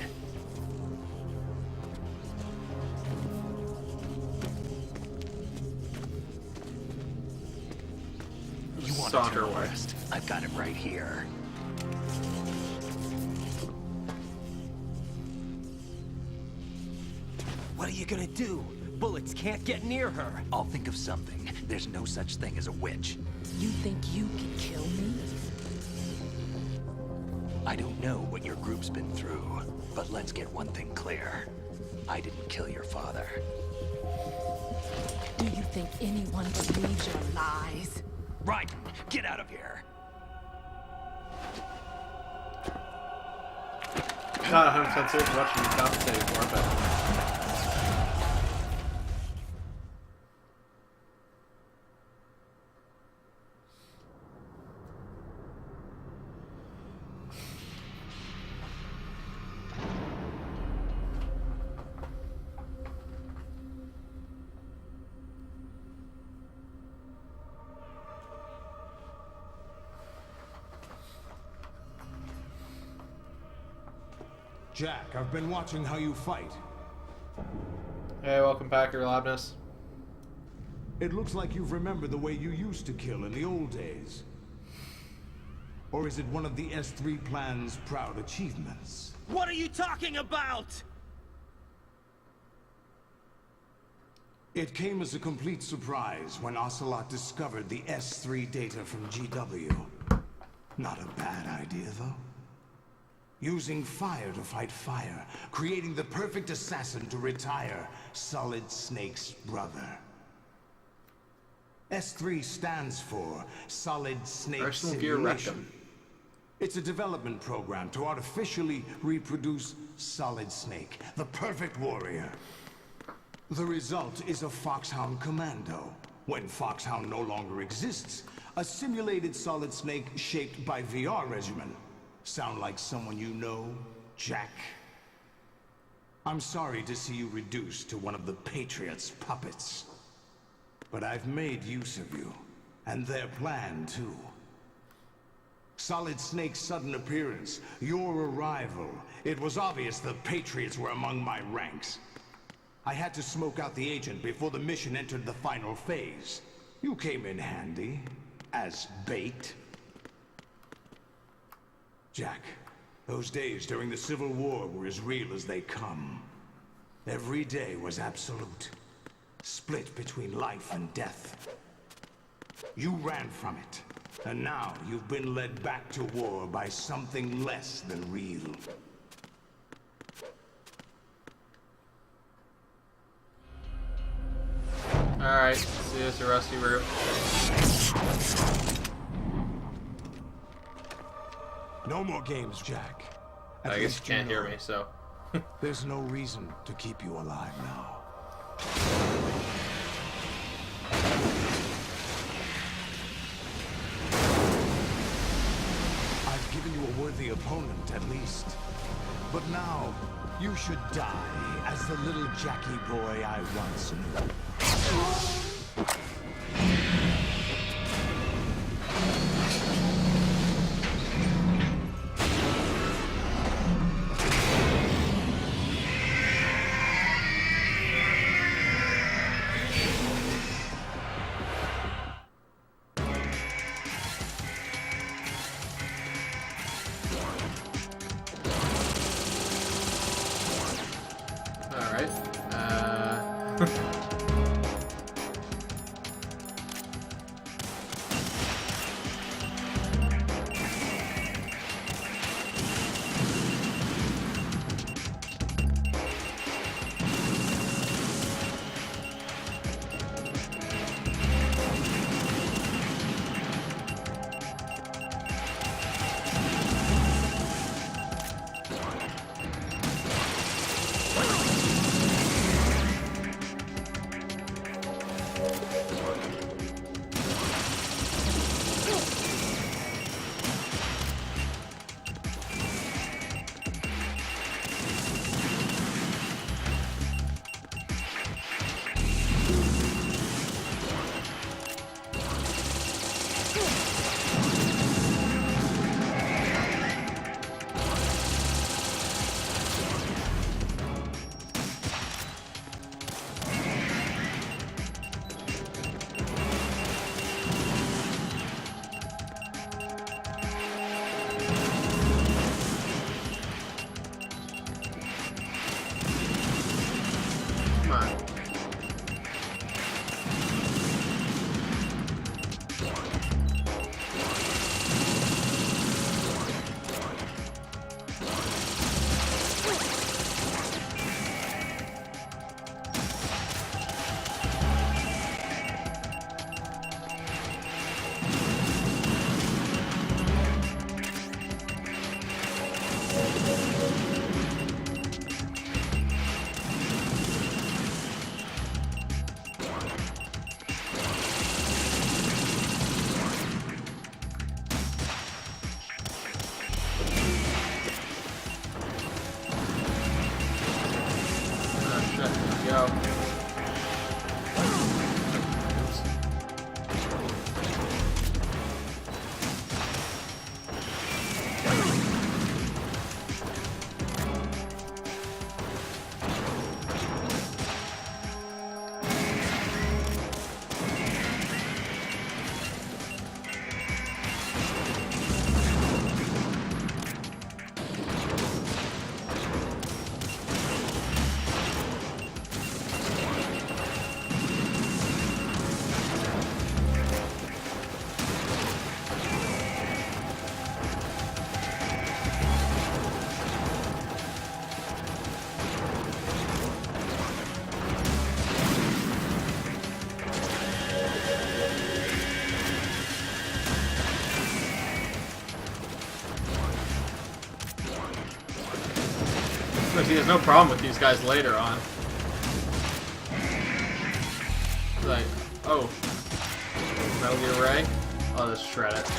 S3: You want a
S2: Saunter away.
S3: terrorist? I've got it right here.
S9: What are you gonna do? Bullets can't get near her.
S3: I'll think of something. There's no such thing as a witch.
S12: You think you can kill me?
S3: I don't know what your group's been through, But let's get one thing clear. I didn't kill your father.
S12: Do you think anyone believes your lies?
S3: Right! Get out of here!
S2: Not 100% certain what should be compensated for, but...
S13: Jack, I've been watching how you fight.
S2: Hey, welcome back, Your Loudness.
S13: It looks like you've remembered the way you used to kill in the old days. Or is it one of the S3 plan's proud achievements?
S9: What are you talking about?
S13: It came as a complete surprise when Ocelot discovered the S3 data from GW. Not a bad idea, though. Using fire to fight fire, creating the perfect assassin to retire Solid Snake's brother. S3 stands for Solid Snake
S2: Arsenal Gear
S13: Simulation.
S2: Rectum.
S13: It's a development program to artificially reproduce Solid Snake, the perfect warrior. The result is a Foxhound Commando. When Foxhound no longer exists, a simulated Solid Snake shaped by VR regimen. Sound like someone you know, Jack? I'm sorry to see you reduced to one of the Patriots' puppets. But I've made use of you, and their plan too. Solid Snake's sudden appearance, your arrival, it was obvious the Patriots were among my ranks. I had to smoke out the agent before the mission entered the final phase. You came in handy, as bait. Jack, those days during the Civil War were as real as they come. Every day was absolute, split between life and death. You ran from it, and now you've been led back to war by something less than real.
S2: Alright, see us a rusty route.
S13: No more games, Jack. At
S2: I guess
S13: least
S2: you can't hear
S13: know
S2: me, so...
S13: there's no reason to keep you alive now. I've given you a worthy opponent, at least. But now, you should die as the little Jackie boy I once knew.
S2: he has no problem with these guys later on. Like, oh, Metal Gear Ray? I'll just shred it.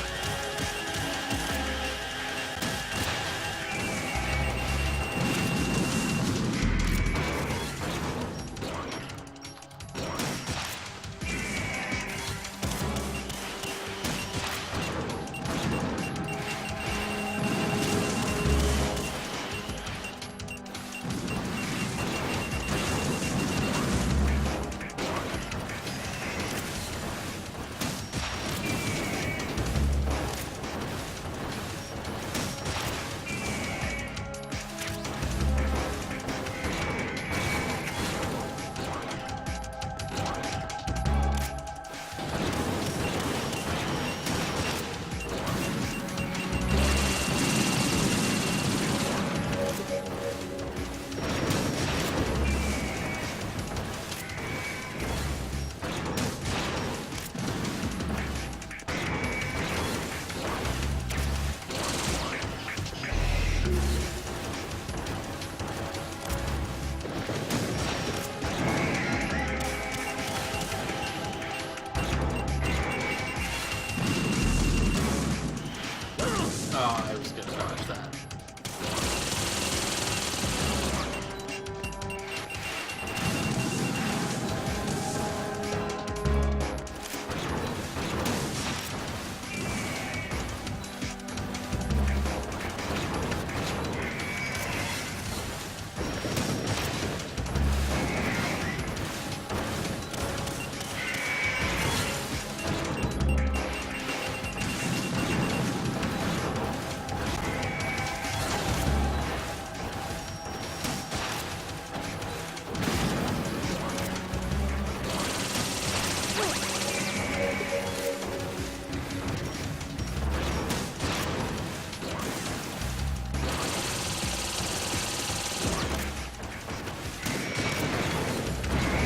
S2: Oh, I was gonna dodge that.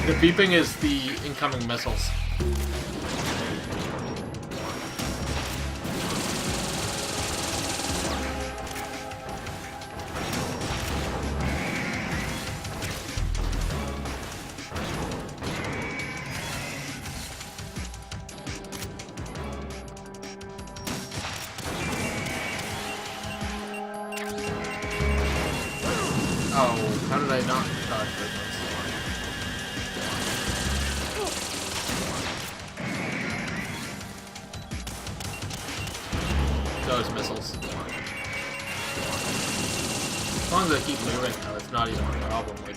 S2: The beeping is the incoming missiles. Oh, how did I not dodge those ones? Those missiles. As long as I keep moving, though, it's not even a problem. Like,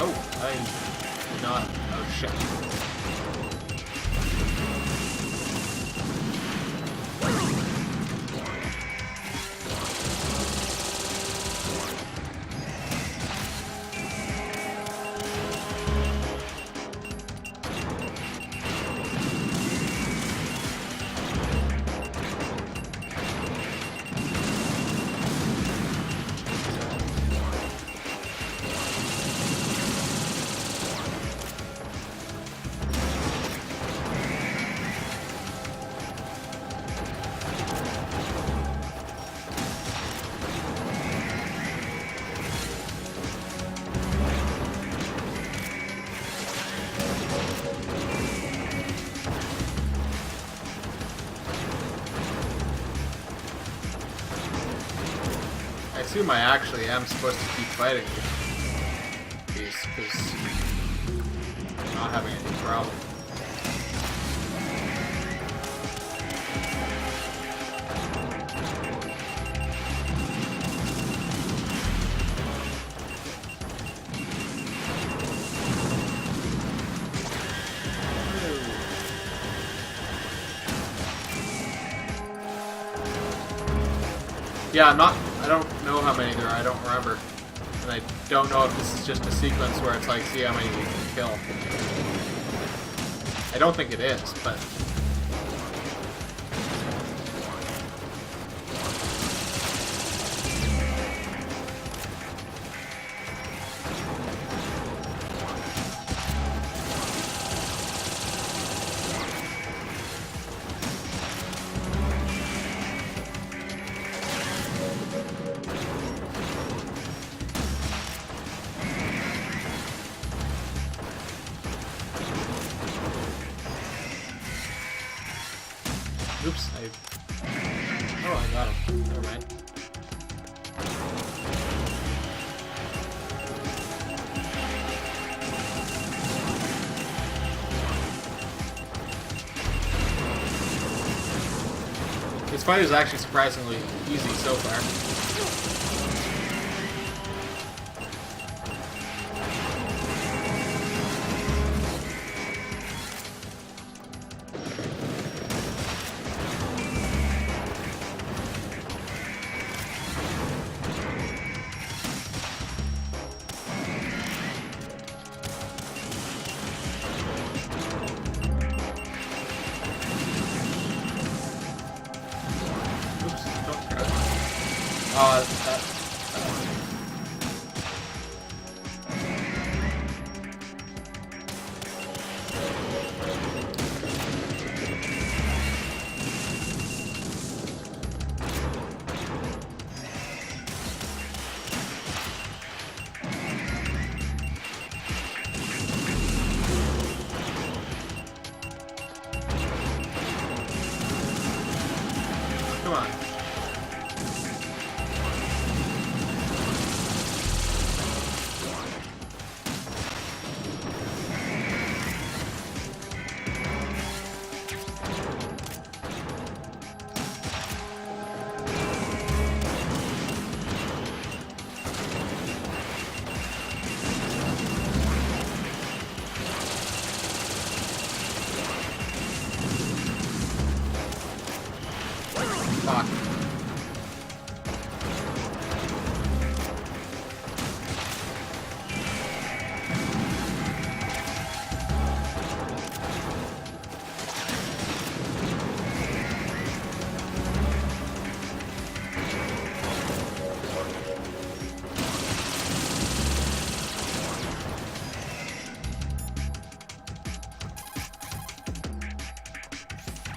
S2: oh, I did not. Oh shit. I assume I actually am supposed to keep fighting these because I'm not having any problem. Yeah, I don't know how many there are. I don't remember. And I don't know if this is just a sequence where it's like, see how many we can kill. I don't think it is, but... Oops, oh, I got him. Never mind. This fight is actually surprisingly easy so far. Come on. Fuck.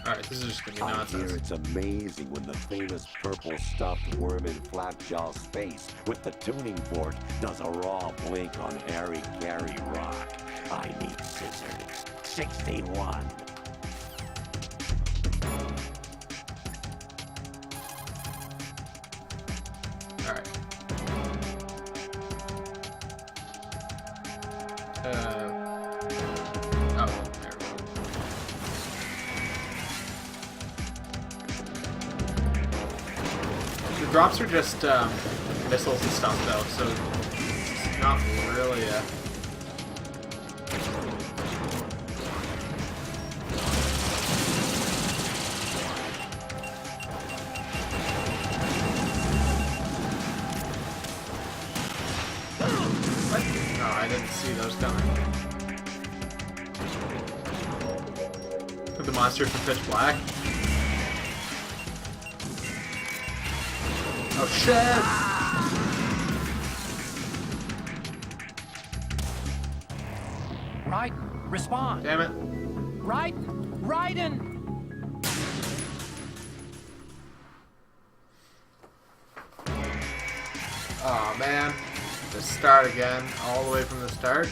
S2: Alright, this is just gonna be
S10: I
S2: nonsense.
S10: hear it's amazing when the famous purple stuffed worm in Flapjaw's face with the tuning fork does a raw blink on Harry Carey rock. I need scissors. 61.
S2: Alright. Oh, there we go. The drops are just missiles and stuff though, so it's not really a... What? No, I didn't see those coming. Are the monsters from Pitch Black? Oh shit!
S1: Raiden, respond.
S2: Damn it.
S1: Raiden!
S2: Oh man. Just start again, all the way from the start.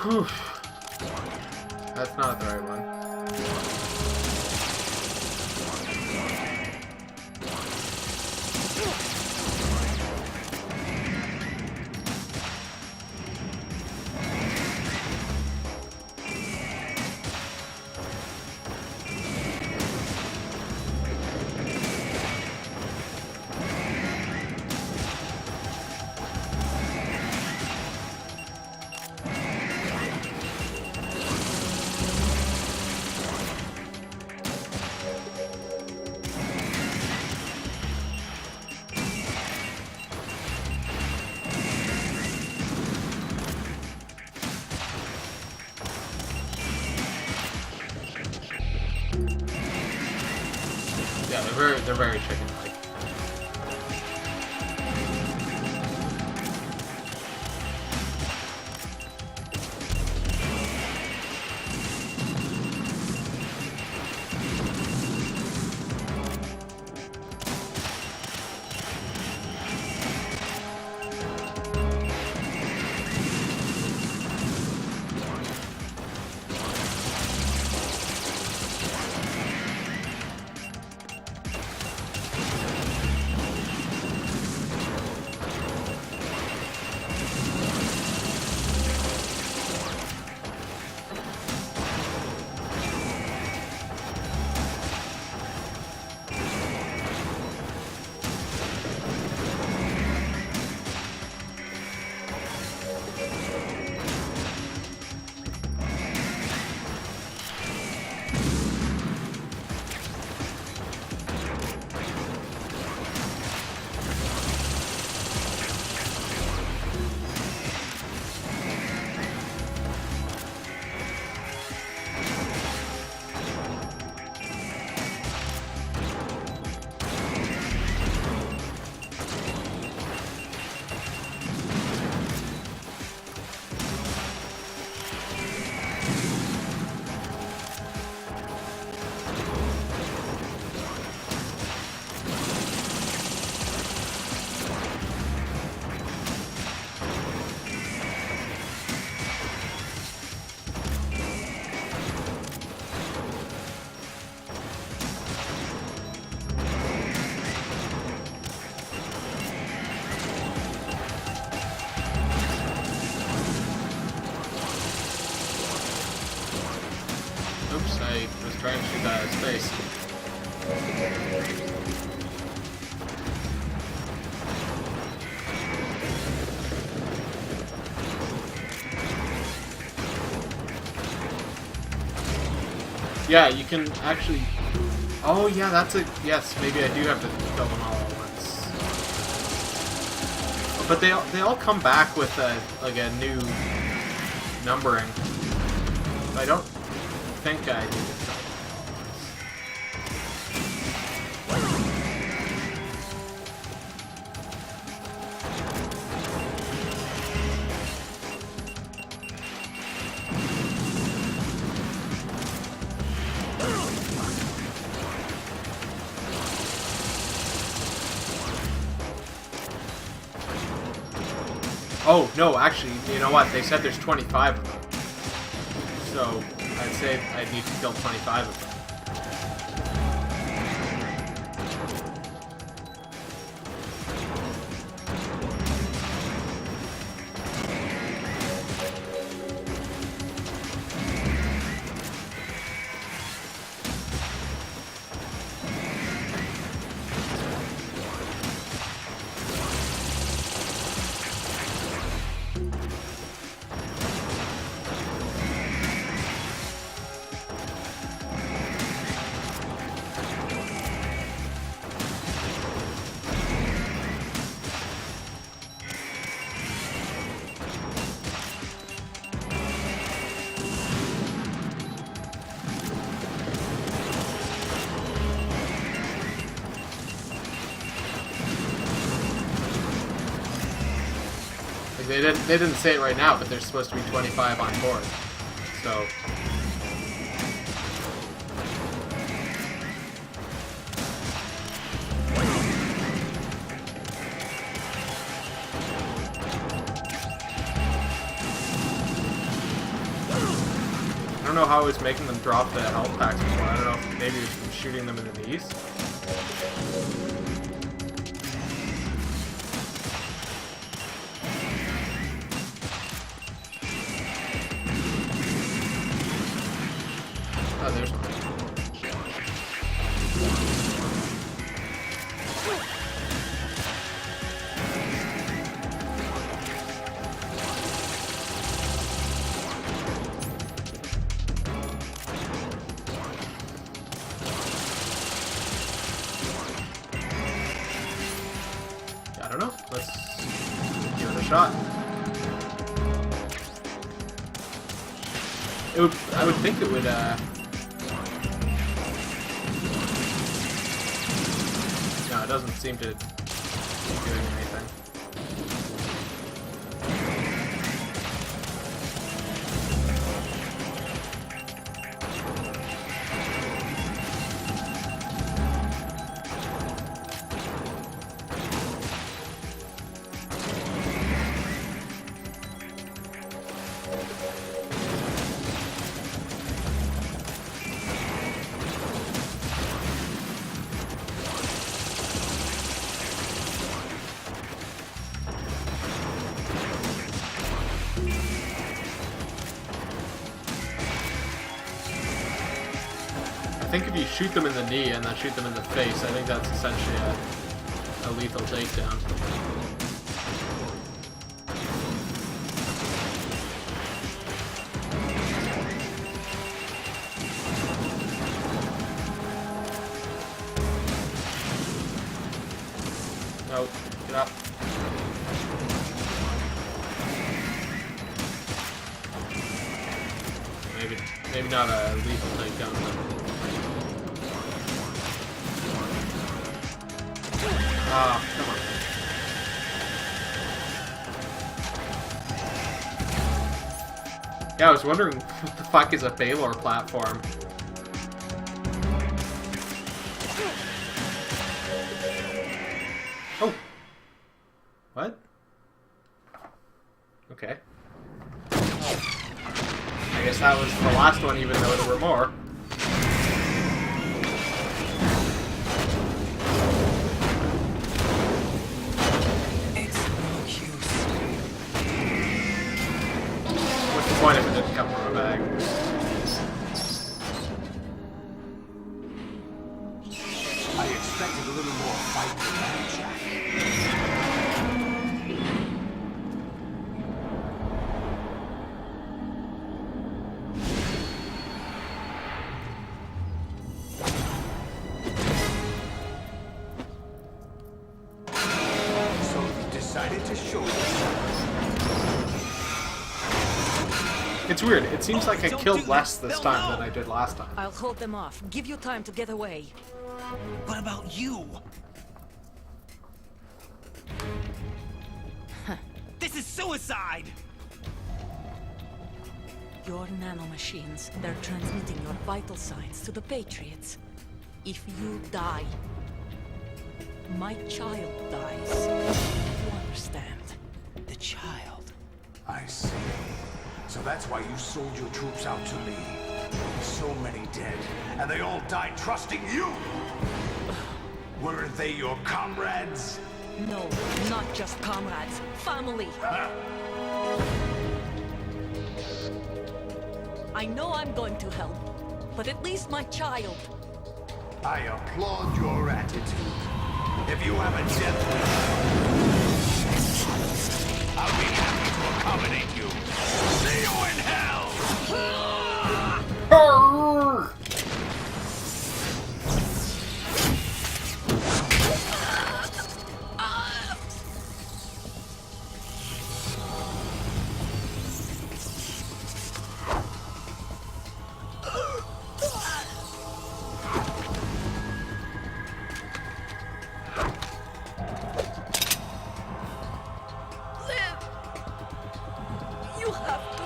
S2: Whew. That's not the right one. They're very chicken-like. Oops, I was trying to shoot that at his face. Yeah, you can actually... Oh yeah, that's a... Yes, maybe I do have to kill them all at once. But they all come back with like a new numbering. I don't think I need to kill them all at once. Oh, no, actually, you know what? They said there's 25 of them. So, I'd say I'd need to kill 25 of them. They didn't say it right now, but there's supposed to be 25 on board. So... I don't know how I was making them drop the health packs before. I don't know if maybe it was from shooting them in the knees. Oh, there's one. I don't know. Let's give it a shot. I would think it would, it doesn't seem to be doing anything. I think if you shoot them in the knee and then shoot them in the face, I think that's essentially a lethal takedown. No, get up. Maybe not a lethal takedown, but... Ah, come on. Yeah, I was wondering what the fuck is a Baylor platform? Oh! What? Okay. I guess that was the last one, even though there were more. Point if it didn't come from a bag.
S13: I expected a little more fight than that, Jack. So you decided to show yourself.
S2: It's weird. It seems like I killed less this time than I did last time.
S5: I'll hold them off. Give you time to get away.
S3: What about you? This is suicide!
S5: Your nanomachines, they're transmitting your vital signs to the Patriots. If you die, my child dies. You understand?
S3: The child.
S13: I see. So that's why you sold your troops out to me. So many dead, and they all died trusting you! Weren't they your comrades?
S5: No, not just comrades. Family!
S13: Huh?
S5: I know I'm going to hell, but at least my child.
S13: I applaud your attitude. If you have a death wish, I'll be happy to accommodate you. See you in hell!
S5: You have to.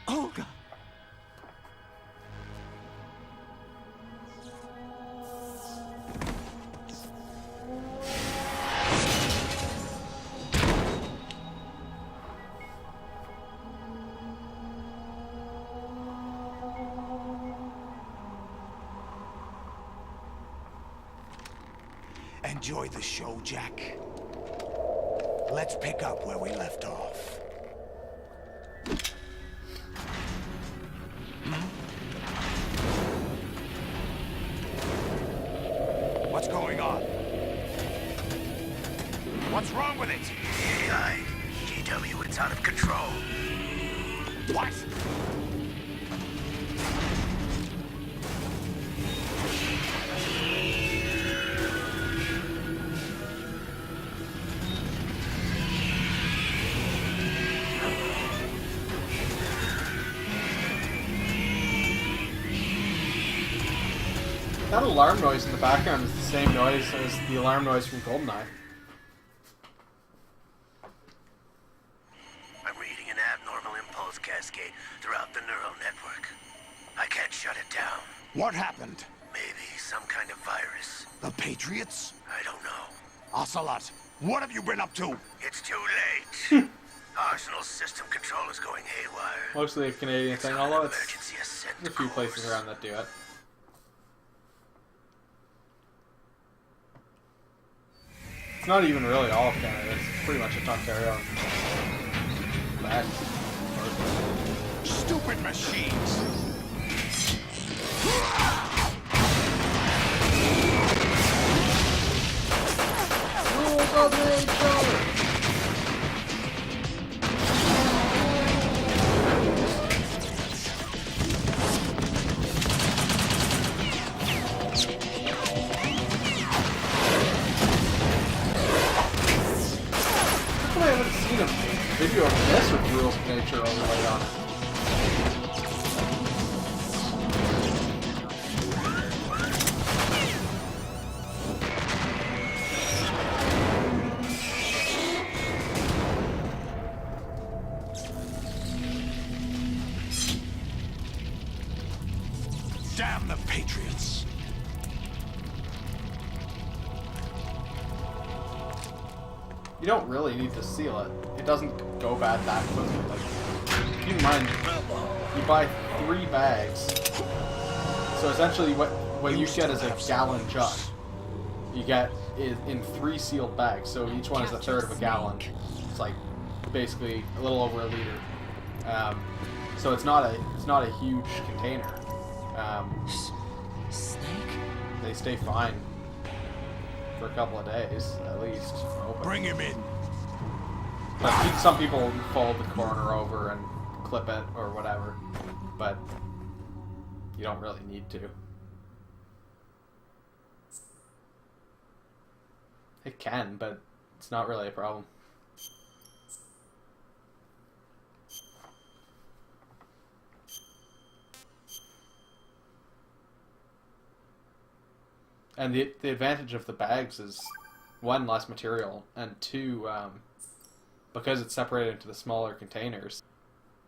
S3: Olga!
S13: Enjoy the show, Jack. Let's pick up where we left off. What's going on? What's wrong with it?
S7: AI, GW, it's out of control.
S13: What?
S2: That alarm noise in the background is the same noise as the alarm noise from GoldenEye.
S7: I'm reading an abnormal impulse cascade throughout the neural network. I can't shut it down.
S8: What happened?
S7: Maybe some kind of virus.
S8: The Patriots?
S7: I don't know.
S8: Ocelot, what have you been up to?
S7: It's too late. Arsenal's system control is going haywire.
S2: Mostly a Canadian thing, although it's
S7: Emergency ascent
S2: there's a few
S7: course.
S2: places around that do it. It's not even really all of Canada, it's pretty much a Ontario. Bad.
S8: Stupid machines!
S2: I haven't seen a video of this with Rules of Nature overlaid on it.
S8: Damn the Patriots!
S2: You don't really need to seal it. It doesn't go bad that quickly. Like, keep in mind, you buy 3 bags. So essentially what you get is a gallon jug. You get it in 3 sealed bags, so each one is a third of a gallon. It's like basically a little over a liter. So it's not a huge container.
S5: Snake?
S2: They stay fine for a couple of days at least. Open.
S8: Bring him in.
S2: But some people fold the corner over and clip it or whatever, but you don't really need to. It can, but it's not really a problem. And the advantage of the bags is, 1, less material, and 2, because it's separated into the smaller containers,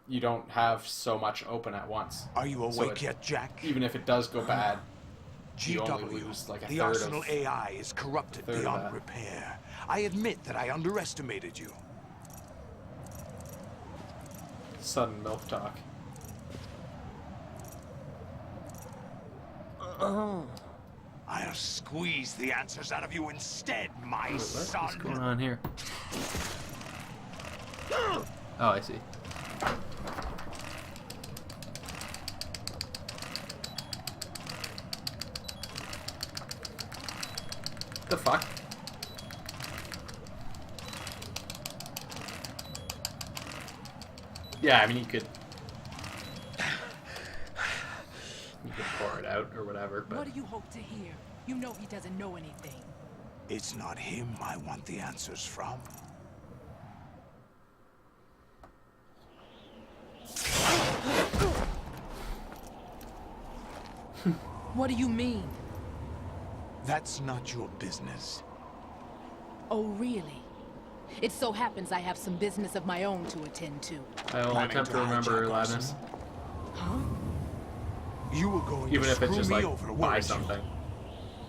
S2: you don't have so much open at once.
S8: Are you awake yet, Jack?
S2: Even if it does go bad, you only
S8: GW,
S2: lose like a
S8: the
S2: third
S8: Arsenal
S2: of...
S8: AI is corrupted
S2: third of
S8: beyond
S2: that.
S8: repair. I admit that I underestimated you.
S2: Sudden milk talk.
S8: I'll squeeze the answers out of you instead, my son.
S2: What's going on here? Oh, I see. The fuck? Yeah, I mean, you could pour it out or whatever, but
S12: What do you hope to hear? You know he doesn't know anything.
S8: It's not him I want the answers from.
S12: What do you mean?
S8: That's not your business.
S12: Oh, really? It so happens I have some business of my own to attend to.
S2: I will
S8: Planning
S2: attempt
S8: to
S2: to remember
S8: hijack
S2: Aladdin's.
S12: Huh?
S8: You were going
S2: Even
S8: to
S2: if
S8: screw
S2: it's just
S8: me
S2: like,
S8: over,
S2: buy
S8: weren't you?
S2: something.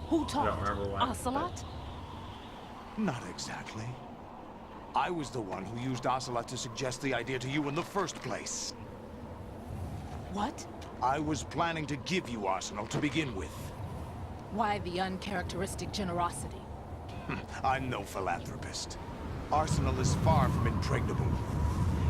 S12: Who
S2: I
S12: taught?
S2: don't remember what.
S12: Ocelot?
S8: Not exactly. I was the one who used Ocelot to suggest the idea to you in the first place.
S12: What?
S8: I was planning to give you Arsenal to begin with.
S12: Why the uncharacteristic generosity?
S8: I'm no philanthropist. Arsenal is far from impregnable.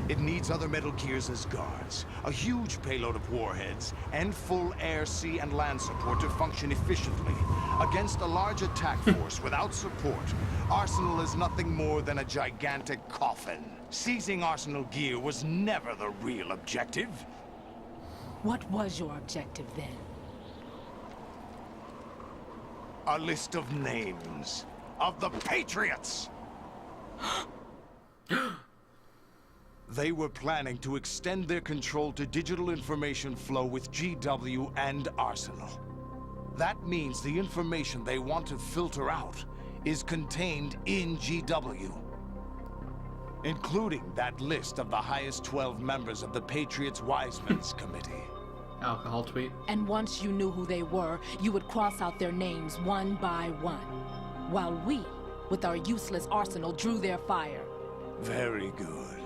S8: It needs other Metal Gears as guards, a huge payload of warheads, and full air, sea, and land support to function efficiently. Against a large attack force without support, Arsenal is nothing more than a gigantic coffin. Seizing Arsenal gear was never the real objective.
S12: What was your objective then?
S8: A list of names of the Patriots! They were planning to extend their control to digital information flow with GW and Arsenal. That means the information they want to filter out is contained in GW. Including that list of the highest 12 members of the Patriots Wisemen's Committee.
S2: Alcohol tweet.
S12: And once you knew who they were, you would cross out their names one by one. While we, with our useless arsenal, drew their fire.
S8: Very good.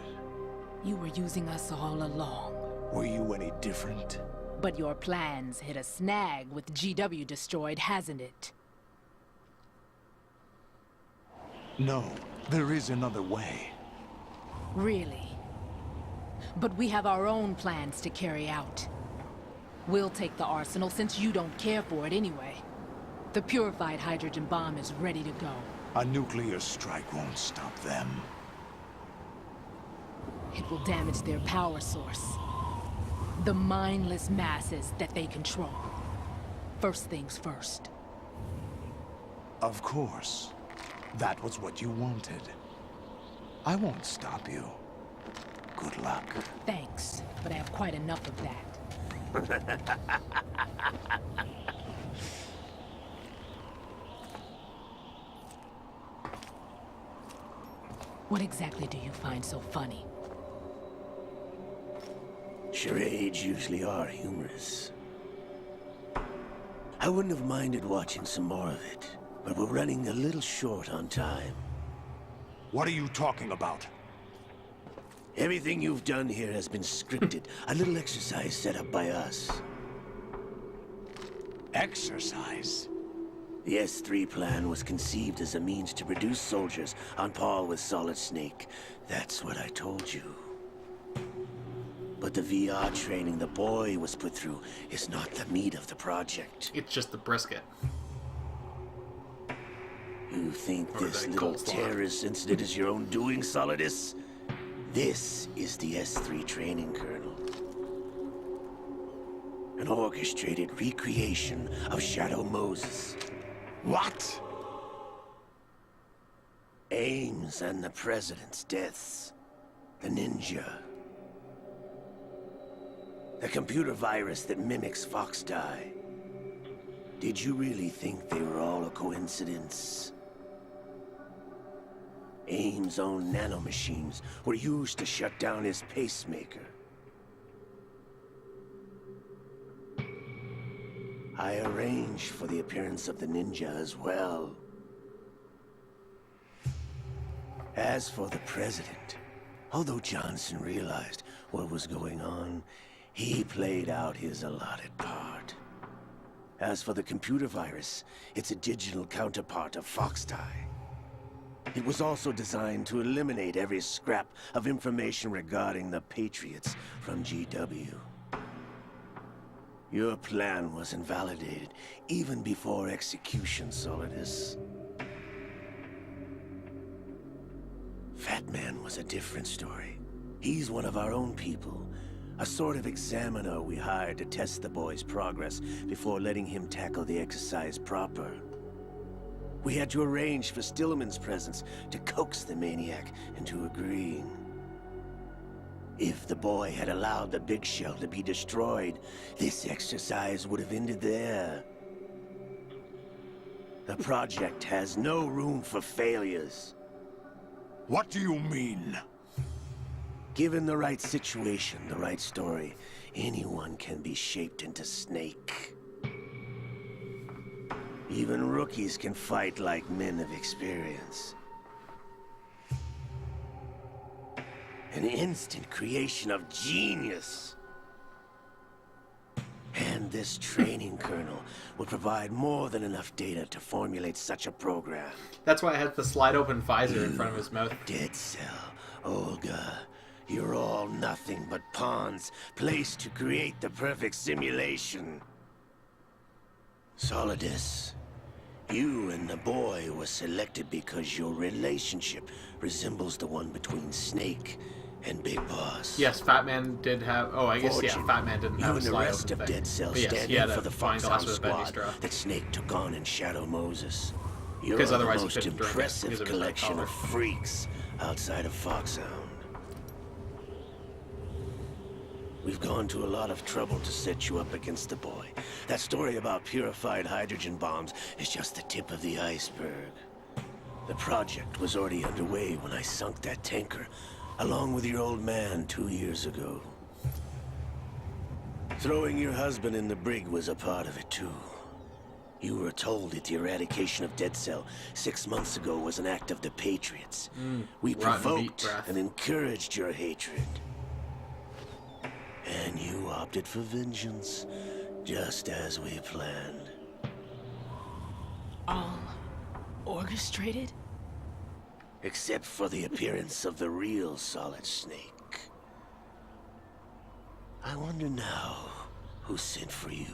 S12: You were using us all along.
S8: Were you any different?
S12: But your plans hit a snag with GW destroyed, hasn't it?
S8: No, there is another way.
S12: Really? But we have our own plans to carry out. We'll take the arsenal since you don't care for it anyway. The purified hydrogen bomb is ready to go.
S8: A nuclear strike won't stop them.
S12: It will damage their power source. The mindless masses that they control. First things first.
S8: Of course. That was what you wanted. I won't stop you. Good luck.
S12: Thanks, but I have quite enough of that. What exactly do you find so funny?
S7: Charades usually are humorous. I wouldn't have minded watching some more of it, but we're running a little short on time.
S8: What are you talking about?
S7: Everything you've done here has been scripted. A little exercise set up by us.
S8: Exercise?
S7: The S3 plan was conceived as a means to produce soldiers on par with Solid Snake. That's what I told you. But the VR training the boy was put through is not the meat of the project.
S2: It's just the brisket.
S7: You think
S2: Or
S7: this
S2: the
S7: little
S2: coleslaw.
S7: terrorist incident is your own doing, Solidus? This is the S3 training kernel. An orchestrated recreation of Shadow Moses.
S8: What?
S7: Ames and the President's deaths. The ninja. The computer virus that mimics Foxdie. Did you really think they were all a coincidence? Ames' own nanomachines were used to shut down his pacemaker. I arranged for the appearance of the ninja as well. As for the President, although Johnson realized what was going on, he played out his allotted part. As for the computer virus, it's a digital counterpart of Foxdie. It was also designed to eliminate every scrap of information regarding the Patriots from GW. Your plan was invalidated even before execution, Solidus. Fat Man was a different story. He's one of our own people. A sort of examiner we hired to test the boy's progress before letting him tackle the exercise proper. We had to arrange for Stillman's presence to coax the maniac into agreeing. If the boy had allowed the big shell to be destroyed, this exercise would have ended there. The project has no room for failures.
S8: What do you mean?
S7: Given the right situation, the right story, anyone can be shaped into Snake. Even rookies can fight like men of experience. An instant creation of genius. And this training kernel will provide more than enough data to formulate such a program.
S2: That's why I had the slide open visor in front of his mouth.
S7: Dead Cell, Olga, you're all nothing but pawns placed to create the perfect simulation. Solidus, you and the boy were selected because your relationship resembles the one between Snake and Big Boss.
S2: Yes, Fat Man did have... Oh, I guess, yeah, Fat Man didn't
S7: You
S2: have a
S7: and the
S2: slide
S7: rest
S2: open
S7: of
S2: thing.
S7: Dead Cell
S2: But yes,
S7: stand
S2: he had
S7: in
S2: a
S7: for the
S2: fine glass
S7: Foxhound
S2: with a bendy
S7: squad
S2: straw.
S7: that Snake took on in Shadow Moses. You're
S2: Because
S7: the
S2: otherwise he
S7: most
S2: couldn't drink it
S7: impressive
S2: because of his red
S7: collection
S2: collar.
S7: of freaks outside of Foxhound. We've gone to a lot of trouble to set you up against the boy. That story about purified hydrogen bombs is just the tip of the iceberg. The project was already underway when I sunk that tanker, along with your old man 2 years ago. Throwing your husband in the brig was a part of it too. You were told that the eradication of Dead Cell 6 months ago was an act of the Patriots. We
S2: rotten meat
S7: provoked
S2: breath.
S7: and encouraged your hatred. And you opted for vengeance, just as we planned.
S12: All orchestrated?
S7: Except for the appearance of the real Solid Snake. I wonder now who sent for you.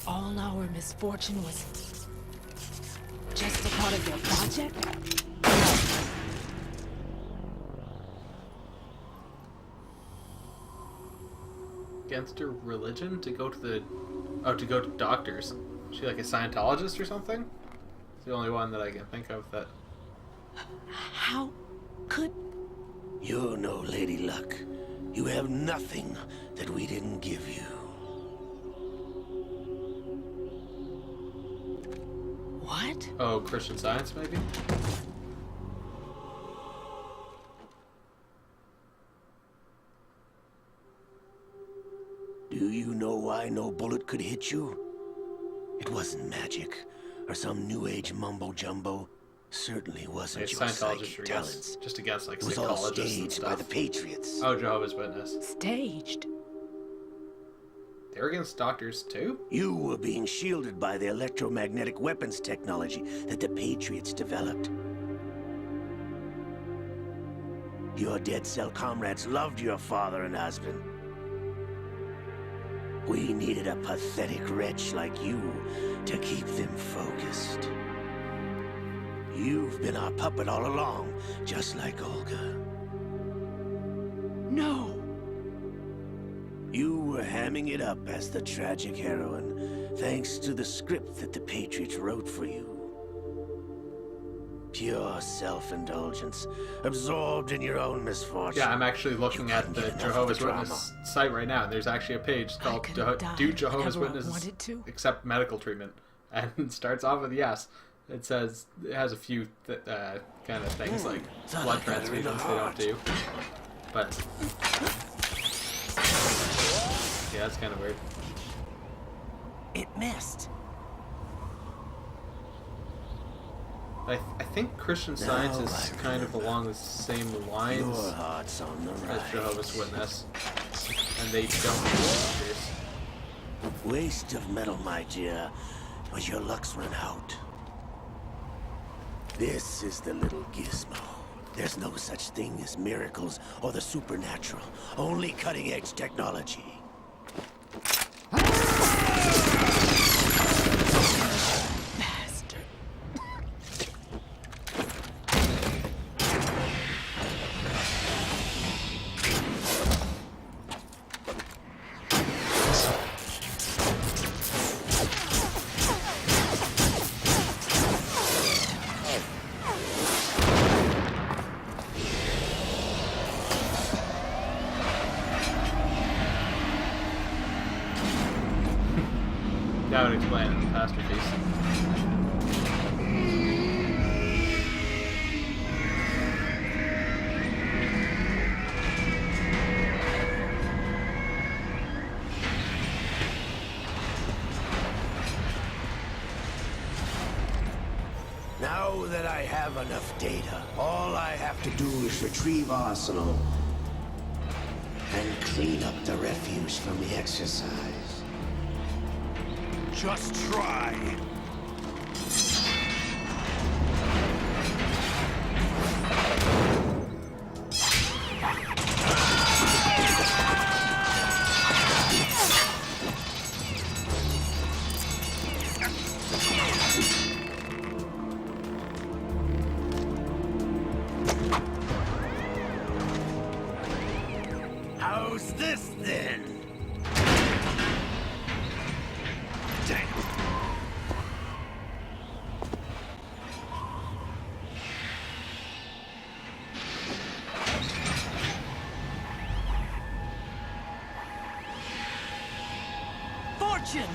S12: All our misfortune was just a part of your project?
S2: Against her religion to go to to go to doctors. Is she like a Scientologist or something? It's the only one that I can think of that.
S12: How could...
S7: You're no Lady Luck. You have nothing that we didn't give you.
S12: What?
S2: Oh, Christian Science, maybe?
S7: Do you know why no bullet could hit you? It wasn't magic, or some new age mumbo-jumbo. Certainly wasn't your psychic talents.
S2: Just against like
S7: It was all
S2: psychologists and
S7: staged
S2: stuff.
S7: by the Patriots.
S2: Oh, Jehovah's Witness.
S12: Staged?
S2: They were against doctors too?
S7: You were being shielded by the electromagnetic weapons technology that the Patriots developed. Your Dead Cell comrades loved your father and husband. We needed a pathetic wretch like you to keep them focused. You've been our puppet all along, just like Olga.
S12: No!
S7: You were hamming it up as the tragic heroine, thanks to the script that the Patriots wrote for you. Pure self-indulgence, absorbed in your own misfortune.
S2: Yeah, I'm actually looking at the Jehovah's Witness site right now, and there's actually a page called Do Jehovah's Witnesses Accept Medical Treatment? And it starts off with yes. It says, it has a few kind of things like blood transfusions they don't do. But, yeah, that's kind of weird.
S9: It missed.
S2: I think Christian Science is kind of along the same lines
S7: Your heart's on the
S2: as
S7: right.
S2: Jehovah's Witness. And they don't do doctors.
S7: Waste of metal, my dear, but your luck's run out. This is the little gizmo. There's no such thing as miracles or the supernatural, only cutting-edge technology.
S2: That would explain it, Masterpiece.
S7: Now that I have enough data, all I have to do is retrieve Arsenal and clean up the refuse from the exercise.
S8: Just try.
S7: How's this then? Damn.
S3: attention!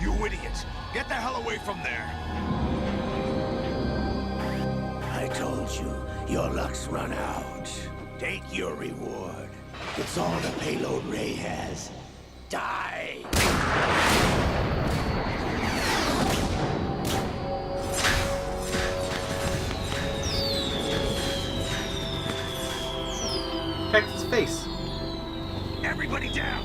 S8: You idiot! Get the hell away from there!
S7: I told you, your luck's run out. Take your reward. It's all the payload Ray has. Die!
S2: Protect his face.
S8: Everybody down!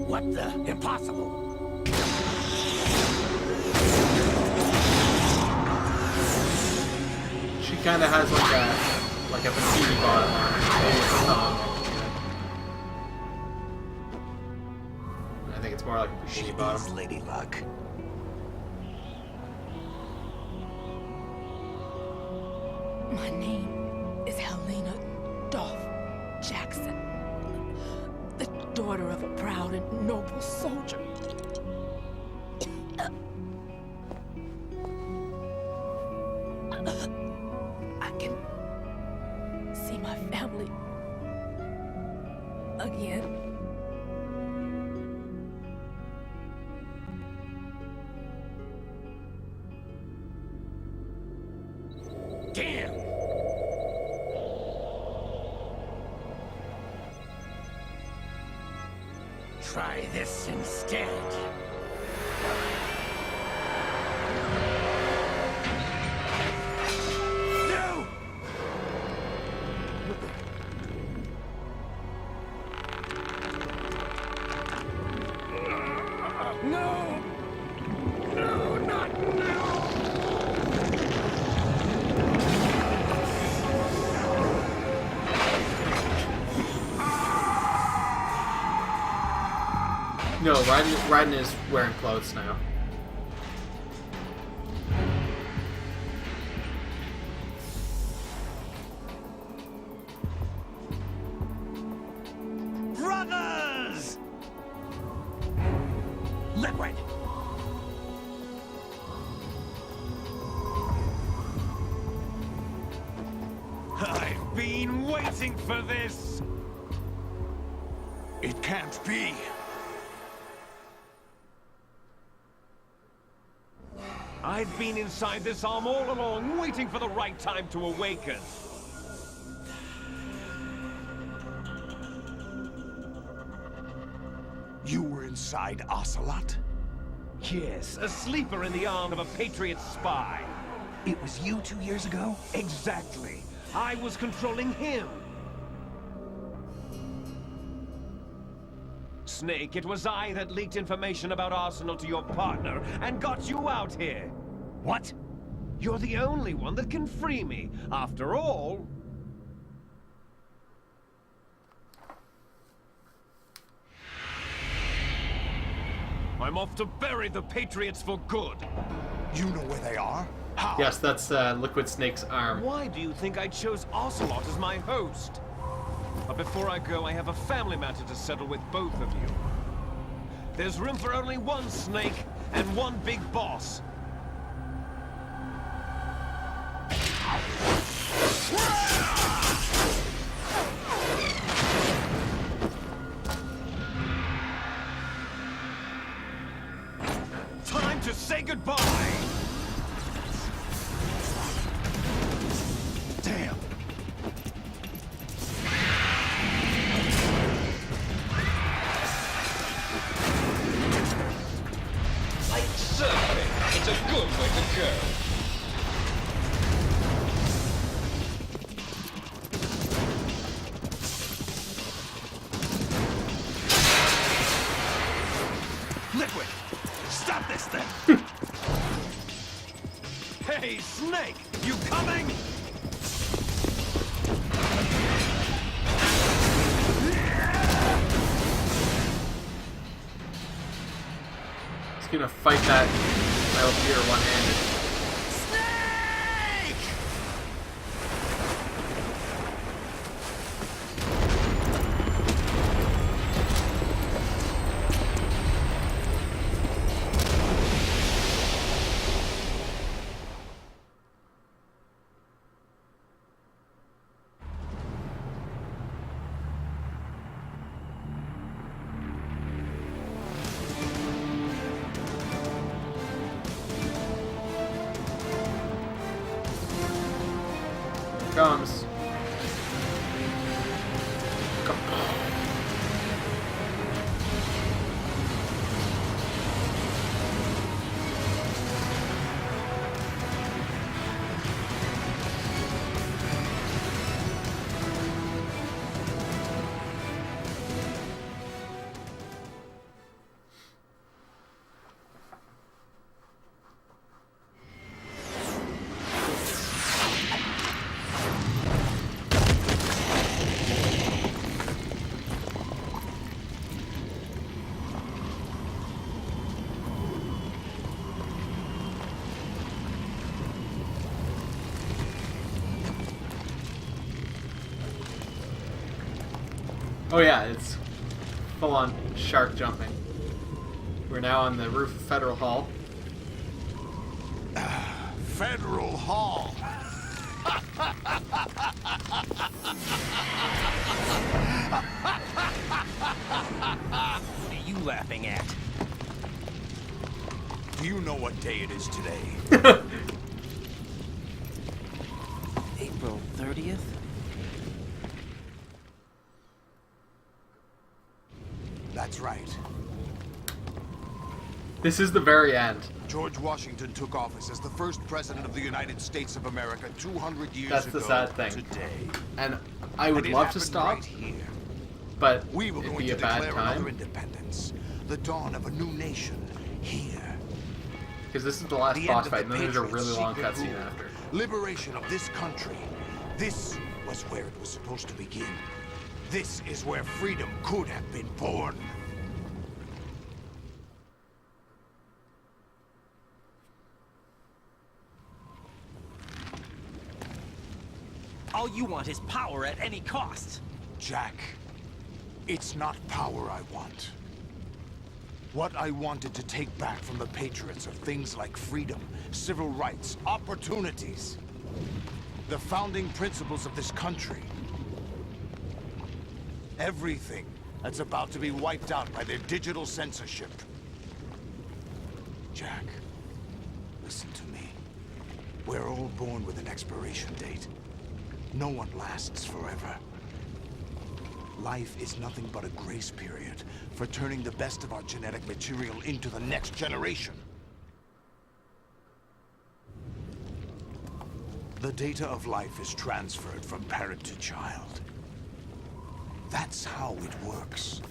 S7: What the? Impossible!
S2: She kind of has like a bikini bottom on her. Maybe it's a thong. I think it's more like a bikini bottom.
S7: Lady Luck.
S12: My name is Helena Dolph Jackson, the daughter of a proud and noble soldier. I can see my family again.
S7: Damn! Try this instead. No! No! No, not now!
S2: No, Raiden is wearing clothes now.
S3: Brothers! Liquid!
S13: I've been waiting for this!
S8: It can't be!
S13: I've been inside this arm all along, waiting for the right time to awaken.
S8: You were inside Ocelot?
S13: Yes, a sleeper in the arm of a Patriot spy.
S8: It was you 2 years ago?
S13: Exactly. I was controlling him. Snake, it was I that leaked information about Arsenal to your partner and got you out here.
S8: What?
S13: You're the only one that can free me. After all... I'm off to bury the Patriots for good.
S8: You know where they are? How?
S2: Yes, that's Liquid Snake's arm.
S13: Why do you think I chose Ocelot as my host? But before I go, I have a family matter to settle with both of you. There's room for only one Snake and one big boss. Time to say goodbye!
S8: Damn!
S14: Like surfing, it's a good way to go.
S13: Liquid! Stop this thing! Hey, Snake! You coming?
S2: He's gonna fight that Metal Gear one-handed. comes. Oh yeah, it's full-on shark jumping. We're now on the roof of Federal Hall.
S8: Federal Hall.
S7: What are you laughing at?
S8: Do you know what day it is today?
S7: April 30th?
S8: That's right.
S2: This is the very end.
S8: George Washington took office as the first president of the United States of America 200 years
S2: That's
S8: ago
S2: the sad thing.
S8: today.
S2: And I would
S8: And it
S2: love to
S8: happened
S2: stop,
S8: right here.
S2: but
S8: We were
S2: it'd
S8: going
S2: be
S8: to
S2: a bad
S8: declare our
S2: time.
S8: independence, the dawn of a new nation here.
S2: Because this is the last
S8: The
S2: boss
S8: end of
S2: fight, and
S8: the
S2: then there's a
S8: Patriots'
S2: really long
S8: secret
S2: cutscene
S8: rule.
S2: after.
S8: Liberation of this country. This was where it was supposed to begin. This is where freedom could have been born.
S7: All you want is power at any cost.
S8: Jack, it's not power I want. What I wanted to take back from the Patriots are things like freedom, civil rights, opportunities. The founding principles of this country. Everything that's about to be wiped out by their digital censorship. Jack, listen to me. We're all born with an expiration date. No one lasts forever. Life is nothing but a grace period for turning the best of our genetic material into the next generation. The data of life is transferred from parent to child. That's how it works.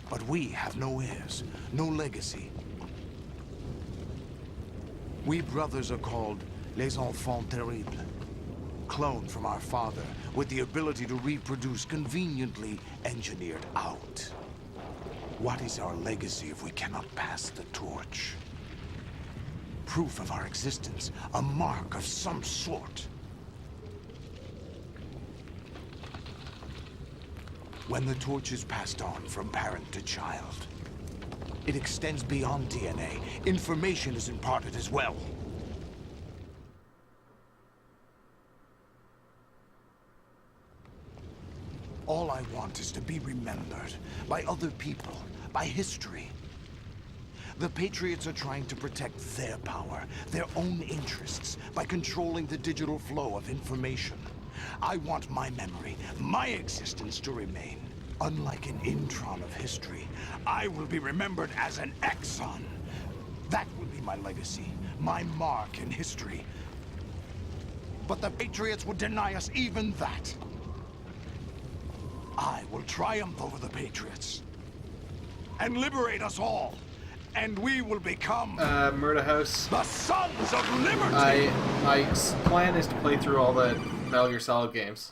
S8: But we have no heirs, no legacy. We brothers are called les enfants terribles. Cloned from our father, with the ability to reproduce conveniently engineered out. What is our legacy if we cannot pass the torch? Proof of our existence, a mark of some sort. When the torch is passed on from parent to child, it extends beyond DNA. Information is imparted as well. All I want is to be remembered by other people, by history. The Patriots are trying to protect their power, their own interests, by controlling the digital flow of information. I want my memory, my existence to remain. Unlike an intron of history, I will be remembered as an exon. That will be my legacy, my mark in history. But the Patriots would deny us even that. I will triumph over the Patriots and liberate us all, and we will become
S2: Murder House.
S8: The Sons of Liberty.
S2: My plan is to play through all the Metal Gear Solid games.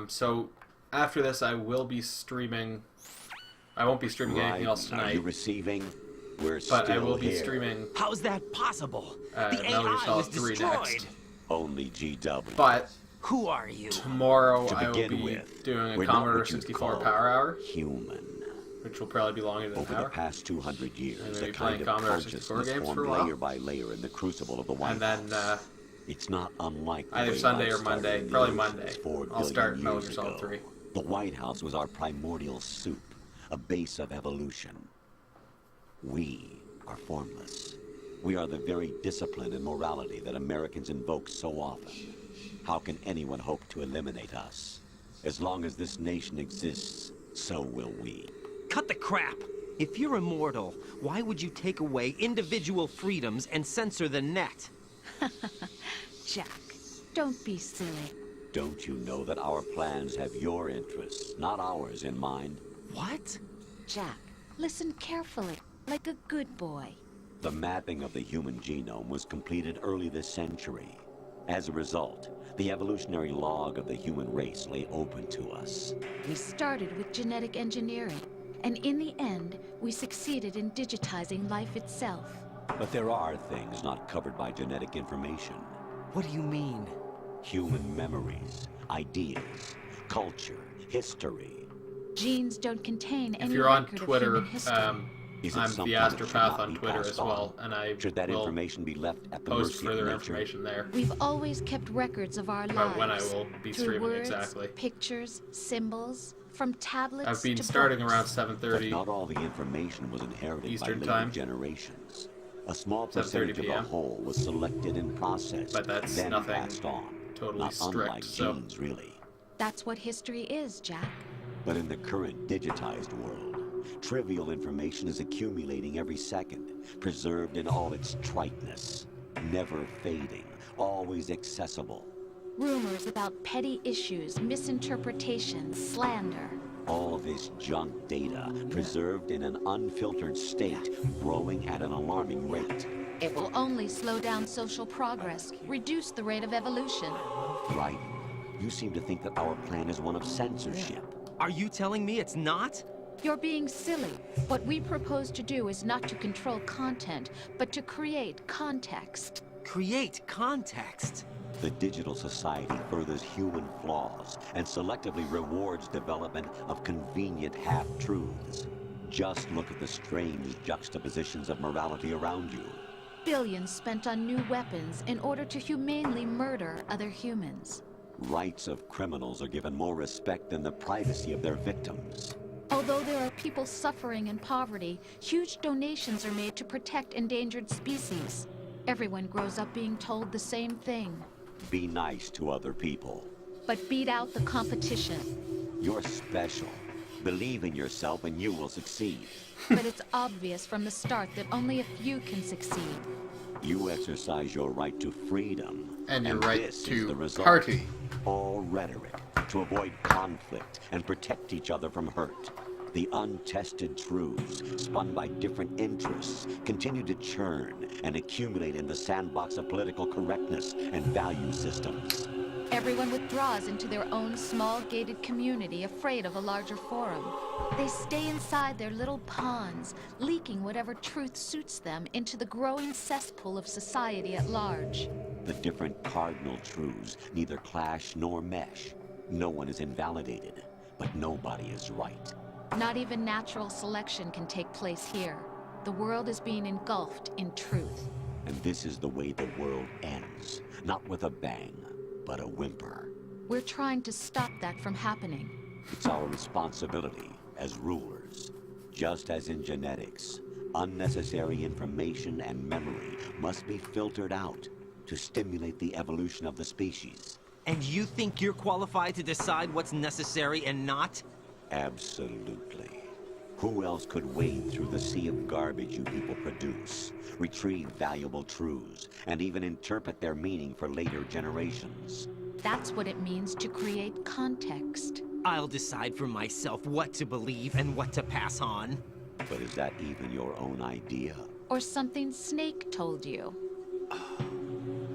S2: So after this, I will be streaming. I won't be streaming anything else
S10: Are
S2: tonight.
S10: you receiving? We're
S2: But
S10: still
S2: I will be
S10: here.
S2: streaming.
S7: How's that possible? The
S2: Metal Gear
S7: AI
S2: Solid
S7: was
S2: 3
S7: destroyed.
S2: next.
S10: Only GW.
S2: But
S7: who are you?
S2: Tomorrow
S10: To
S2: I will
S10: begin
S2: be
S10: with,
S2: doing a
S10: we're not
S2: Commodore
S10: what you'd
S2: 64
S10: call
S2: Power Hour,
S10: human.
S2: which will probably be longer than
S10: Over
S2: an
S10: the
S2: hour.
S10: past 200 years,
S2: And
S10: the
S2: maybe
S10: kind
S2: playing
S10: of
S2: Commodore 64
S10: consciousness
S2: games for a
S10: formed
S2: while.
S10: layer by layer in the crucible of the White
S2: And then
S10: House. It's not unlike the
S2: either
S10: way
S2: Sunday
S10: life
S2: or Monday,
S10: started in the
S2: probably
S10: oceans
S2: Monday,
S10: 4
S2: I'll start
S10: billion
S2: Metal
S10: years
S2: Gear Solid
S10: ago.
S2: 3.
S10: The White House was our primordial soup, a base of evolution. We are formless. We are the very discipline and morality that Americans invoke so often. How can anyone hope to eliminate us? As long as this nation exists, so will we.
S9: Cut the crap! If you're immortal, why would you take away individual freedoms and censor the net?
S6: Jack, don't be silly.
S10: Don't you know that our plans have your interests, not ours, in mind?
S9: What?
S6: Jack, listen carefully, like a good boy.
S10: The mapping of the human genome was completed early this century. As a result, the evolutionary log of the human race lay open to us.
S6: We started with genetic engineering, and in the end, we succeeded in digitizing life itself.
S10: But there are things not covered by genetic information.
S9: What do you mean?
S10: Human memories, ideas, culture, history.
S6: Genes don't contain any
S2: If you're on
S6: record
S2: Twitter,
S6: of human history.
S2: I'm the Astropath on Twitter as well, and I
S10: should that
S2: will
S10: information be left at the
S2: post
S10: mercy of
S2: further
S10: nature?
S2: information there.
S6: We've always kept records of our
S2: About
S6: lives.
S2: when I will be
S6: through
S2: streaming
S6: words,
S2: exactly.
S6: pictures, symbols, from tablets
S2: I've been
S6: to
S2: starting
S6: books.
S2: around
S10: But
S2: 7:30
S10: not all the information was inherited
S2: Eastern
S10: by later
S2: time.
S10: generations. A small
S2: 7:30
S10: percentage of the
S2: PM.
S10: whole was selected and processed,
S2: But that's
S10: then
S2: nothing
S10: passed on.
S2: totally
S10: Not
S2: strict,
S10: unlike
S2: so-
S10: genes, really.
S6: That's what history is, Jack.
S10: But in the current digitized world, trivial information is accumulating every second, preserved in all its triteness, never fading, always accessible.
S6: Rumors about petty issues, misinterpretations, slander.
S10: All this junk data, preserved in an unfiltered state, growing at an alarming rate.
S6: It will only slow down social progress, reduce the rate of evolution.
S10: Right? You seem to think that our plan is one of censorship.
S9: Are you telling me it's not?
S6: You're being silly. What we propose to do is not to control content, but to create context.
S9: Create context?
S10: The digital society furthers human flaws and selectively rewards development of convenient half-truths. Just look at the strange juxtapositions of morality around you.
S6: Billions spent on new weapons in order to humanely murder other humans.
S10: Rights of criminals are given more respect than the privacy of their victims.
S6: Although there are people suffering in poverty, huge donations are made to protect endangered species. Everyone grows up being told the same thing.
S10: Be nice to other people.
S6: But beat out the competition.
S10: You're special. Believe in yourself and you will succeed.
S6: But it's obvious from the start that only a few can succeed.
S10: You exercise your right to freedom.
S2: And your right
S10: this
S2: to
S10: is the result.
S2: party.
S10: All rhetoric to avoid conflict and protect each other from hurt. The untested truths, spun by different interests, continue to churn and accumulate in the sandbox of political correctness and value systems.
S6: Everyone withdraws into their own small gated community, afraid of a larger forum. They stay inside their little ponds, leaking whatever truth suits them into the growing cesspool of society at large.
S10: The different cardinal truths neither clash nor mesh. No one is invalidated, but nobody is right.
S6: Not even natural selection can take place here. The world is being engulfed in truth.
S10: And this is the way the world ends. Not with a bang, but a whimper.
S6: We're trying to stop that from happening.
S10: It's our responsibility as rulers. Just as in genetics, unnecessary information and memory must be filtered out to stimulate the evolution of the species.
S9: And you think you're qualified to decide what's necessary and not?
S10: Absolutely. Who else could wade through the sea of garbage you people produce, retrieve valuable truths, and even interpret their meaning for later generations?
S6: That's what it means to create context.
S9: I'll decide for myself what to believe and what to pass on.
S10: But is that even your own idea?
S6: Or something Snake told you.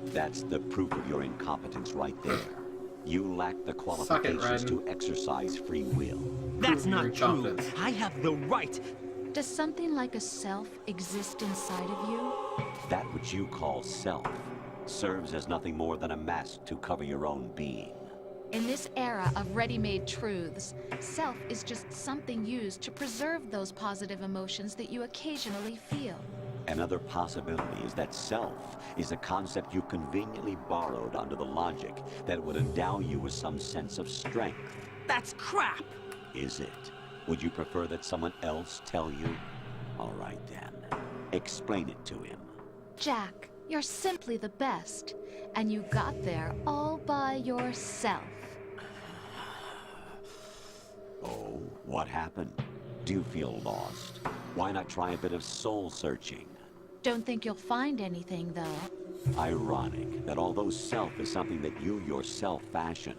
S10: That's the proof of your incompetence right there. You lack the qualifications to exercise free will.
S9: That's not true. I have the right.
S6: Does something like a self exist inside of you?
S10: That which you call self serves as nothing more than a mask to cover your own being.
S6: In this era of ready-made truths, self is just something used to preserve those positive emotions that you occasionally feel.
S10: Another possibility is that self is a concept you conveniently borrowed under the logic that would endow you with some sense of strength.
S9: That's crap!
S10: Is it? Would you prefer that someone else tell you? All right then. Explain it to him.
S6: Jack, You're simply the best, and you got there all by yourself.
S10: Oh, what happened? Do you feel lost? Why not try a bit of soul searching?
S6: Don't think you'll find anything, though.
S10: Ironic that although self is something that you yourself fashioned,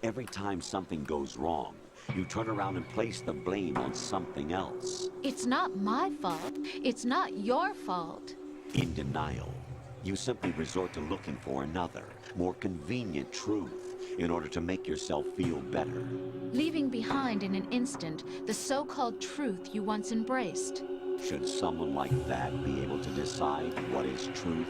S10: every time something goes wrong, you turn around and place the blame on something else.
S6: It's not my fault. It's not your fault.
S10: In denial, you simply resort to looking for another, more convenient truth in order to make yourself feel better.
S6: Leaving behind in an instant the so-called truth you once embraced.
S10: Should someone like that be able to decide what is truth?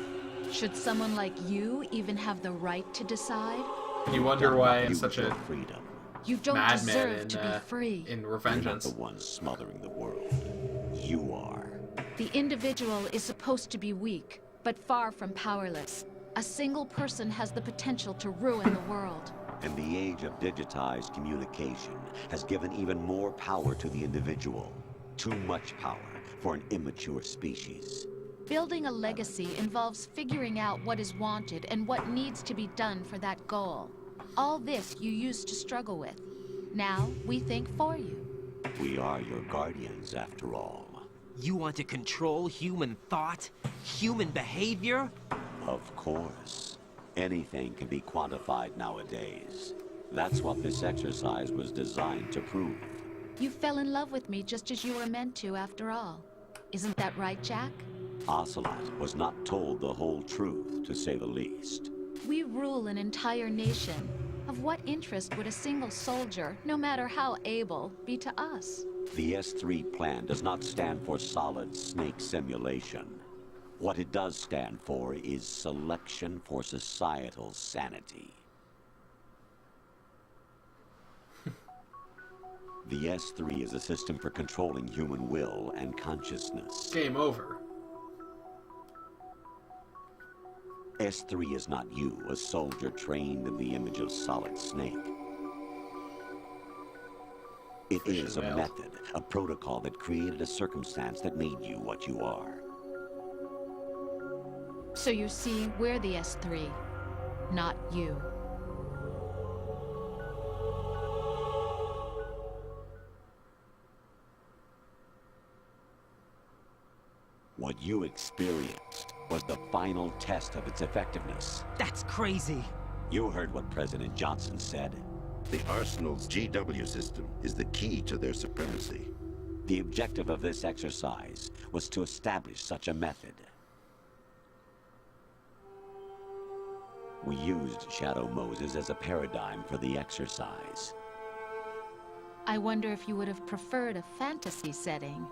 S6: Should someone like you even have the right to decide?
S2: You wonder why in
S10: Use
S2: such
S10: your
S2: a
S10: freedom.
S6: You don't
S2: madman
S6: deserve
S2: in,
S6: to be free.
S2: in
S10: You're not
S2: Revengeance.
S10: the one smothering the world. You are.
S6: The individual is supposed to be weak, but far from powerless. A single person has the potential to ruin the world.
S10: And the age of digitized communication has given even more power to the individual. Too much power for an immature species.
S6: Building a legacy involves figuring out what is wanted and what needs to be done for that goal. All this you used to struggle with. Now we think for you.
S10: We are your guardians, after all.
S9: You want to control human thought? Human behavior?
S10: Of course. Anything can be quantified nowadays. That's what this exercise was designed to prove.
S6: You fell in love with me just as you were meant to, after all. Isn't that right, Jack?
S10: Ocelot was not told the whole truth, to say the least.
S6: We rule an entire nation. Of what interest would a single soldier, no matter how able, be to us?
S10: The S3 plan does not stand for Solid Snake Simulation. What it does stand for is selection for societal sanity. The S3 is a system for controlling human will and consciousness.
S2: Game over.
S10: S3 is not you, a soldier trained in the image of Solid Snake. It is a method, a protocol that created a circumstance that made you what you are.
S6: So you see, we're the S3, not you.
S10: What you experienced was the final test of its effectiveness.
S9: That's crazy.
S10: You heard what President Johnson said.
S15: The Arsenal's GW system is the key to their supremacy.
S10: The objective of this exercise was to establish such a method. We used Shadow Moses as a paradigm for the exercise.
S6: I wonder if you would have preferred a fantasy setting.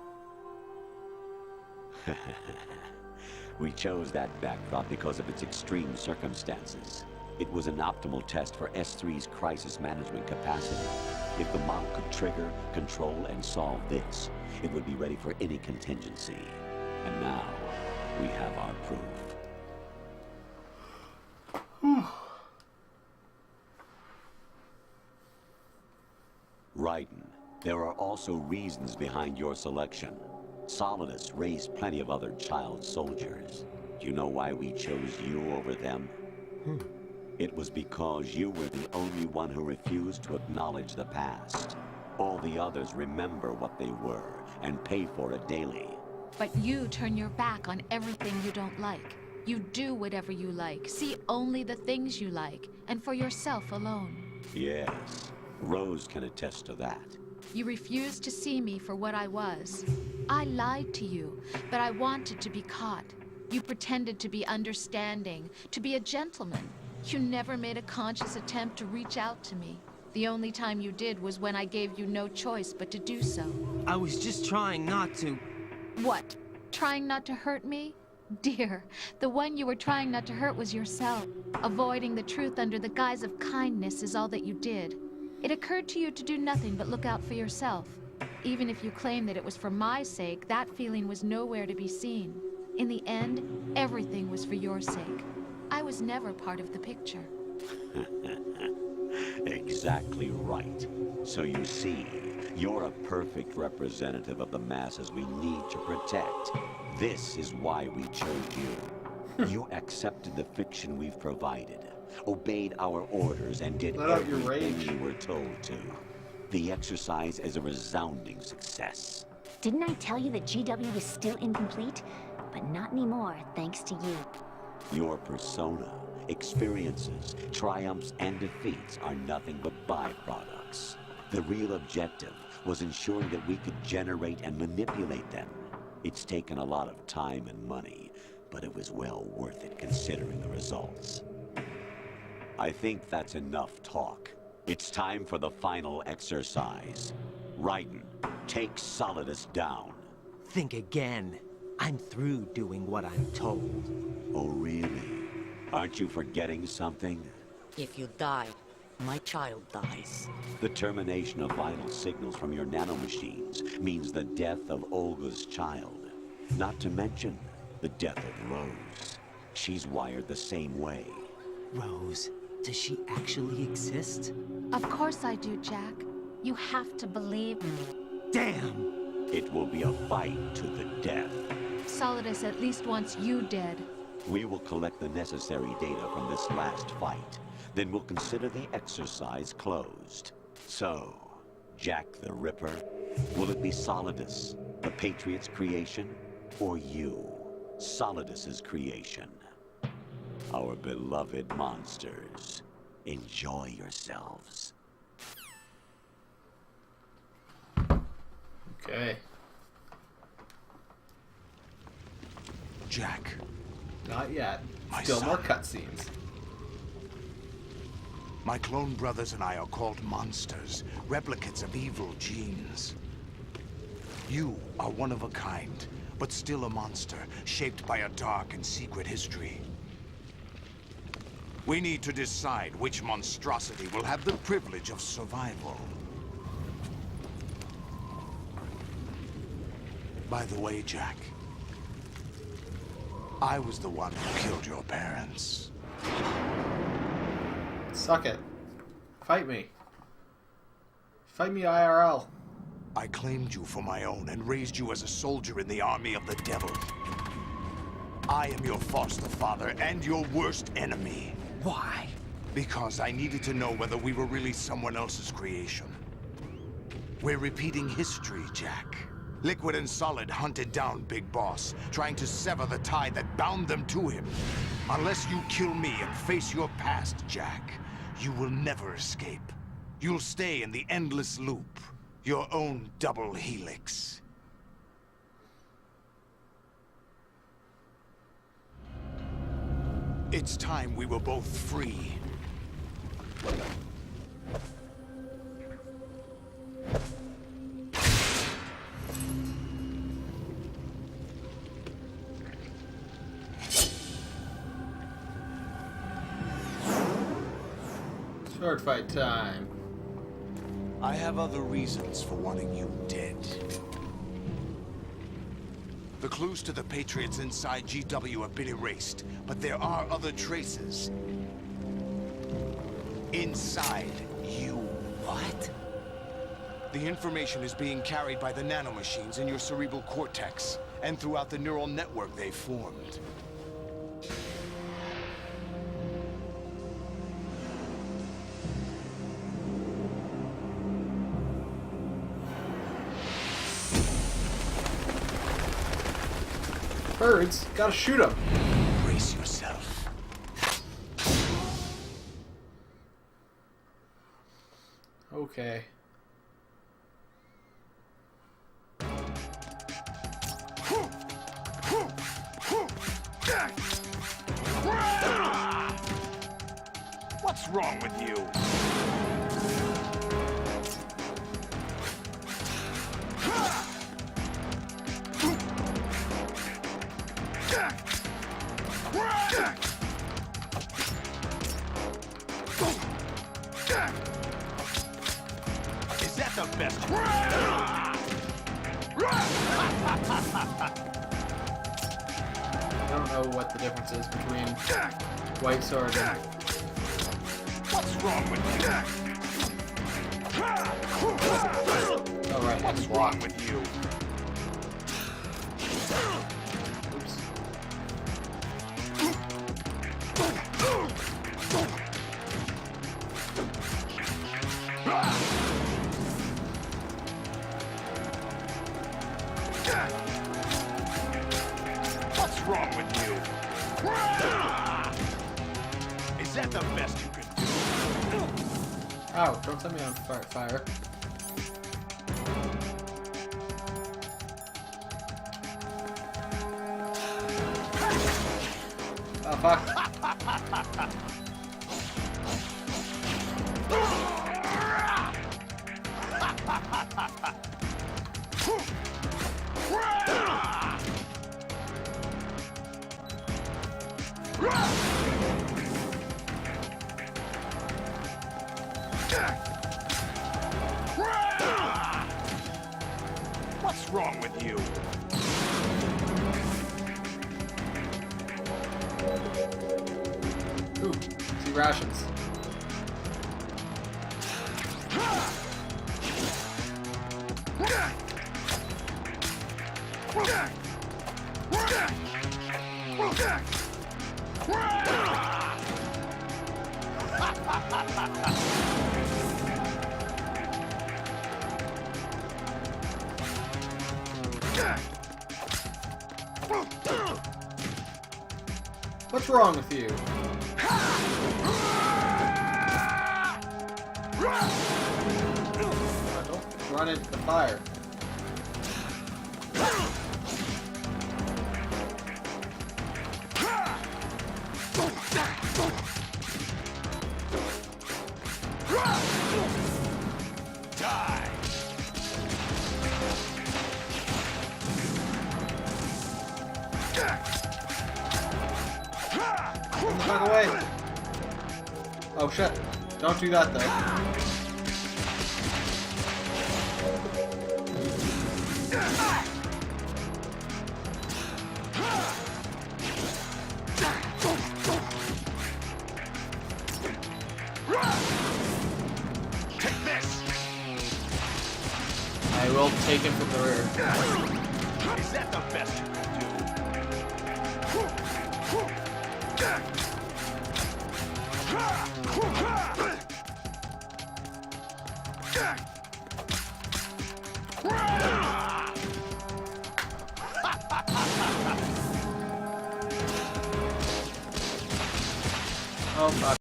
S10: We chose that backdrop because of its extreme circumstances. It was an optimal test for S3's crisis management capacity. If the model could trigger, control, and solve this, it would be ready for any contingency. And now, we have our proof. Raiden, there are also reasons behind your selection. Solidus raised plenty of other child soldiers. Do you know why we chose you over them? It was because you were the only one who refused to acknowledge the past. All the others remember what they were and pay for it daily.
S6: But you turn your back on everything you don't like. You do whatever you like, see only the things you like, and for yourself alone.
S10: Yes, Rose can attest to that.
S6: You refused to see me for what I was. I lied to you, but I wanted to be caught. You pretended to be understanding, to be a gentleman. You never made a conscious attempt to reach out to me. The only time you did was when I gave you no choice but to do so.
S9: I was just trying not to.
S6: What? Trying not to hurt me? Dear, the one you were trying not to hurt was yourself. Avoiding the truth under the guise of kindness is all that you did. It occurred to you to do nothing but look out for yourself. Even if you claim that it was for my sake, that feeling was nowhere to be seen. In the end, everything was for your sake. I was never part of the picture.
S10: Exactly right. So you see, you're a perfect representative of the masses we need to protect. This is why we chose you. You accepted the fiction we've provided, obeyed our orders, and did
S2: Let out your
S10: everything
S2: rage.
S10: you were told to. The exercise is a resounding success.
S16: Didn't I tell you that GW is still incomplete? But not anymore, thanks to you.
S10: Your persona, experiences, triumphs, and defeats are nothing but byproducts. The real objective was ensuring that we could generate and manipulate them. It's taken a lot of time and money, but it was well worth it considering the results. I think that's enough talk. It's time for the final exercise. Raiden, take Solidus down.
S9: Think again. I'm through doing what I'm told.
S10: Oh, really? Aren't you forgetting something?
S5: If you die, my child dies.
S10: The termination of vital signals from your nanomachines means the death of Olga's child. Not to mention the death of Rose. She's wired the same way.
S9: Rose, does she actually exist?
S6: Of course I do, Jack. You have to believe me.
S9: Damn!
S10: It will be a fight to the death.
S6: Solidus at least wants you dead.
S10: We will collect the necessary data from this last fight. Then we'll consider the exercise closed. So, Jack the Ripper, will it be Solidus, the Patriot's creation, or you, Solidus's creation? Our beloved monsters, enjoy yourselves.
S2: Okay.
S13: Jack.
S2: Not yet.
S13: My
S2: Still
S13: son.
S2: more cutscenes.
S13: My clone brothers and I are called monsters, replicates of evil genes. You are one of a kind, but still a monster, shaped by a dark and secret history. We need to decide which monstrosity will have the privilege of survival. By the way, Jack, I was the one who killed your parents.
S2: Suck it. Fight me. Fight me IRL.
S13: I claimed you for my own and raised you as a soldier in the army of the devil. I am your foster father and your worst enemy.
S9: Why?
S13: Because I needed to know whether we were really someone else's creation. We're repeating history, Jack. Liquid and Solid hunted down Big Boss, trying to sever the tie that bound them to him. Unless you kill me and face your past, Jack, you will never escape. You'll stay in the endless loop, your own double helix. It's time we were both free.
S2: Sword fight time.
S13: I have other reasons for wanting you dead. The clues to the Patriots inside GW have been erased, but there are other traces. Inside you.
S9: What?
S13: The information is being carried by the nanomachines in your cerebral cortex, and throughout the neural network they formed.
S2: Birds, gotta shoot them.
S13: Brace yourself.
S2: Okay.
S13: What's wrong with you? Is that the best?
S2: I don't know what the difference is between White Sword and...
S13: What's wrong with you?
S2: Oh, right.
S13: What's wrong with you?
S2: Oops.
S8: that the best you can do?
S2: Oh, don't set me on fire. Oh, fuck.
S8: What's wrong with you?
S2: Ooh, see rations. What's wrong with you? Don't run into the fire.
S8: Die!
S2: By the way. Oh shit. Don't do that though.
S8: Take this!
S2: I will take him from the rear.
S8: Is that the best you can do?
S2: Oh fuck.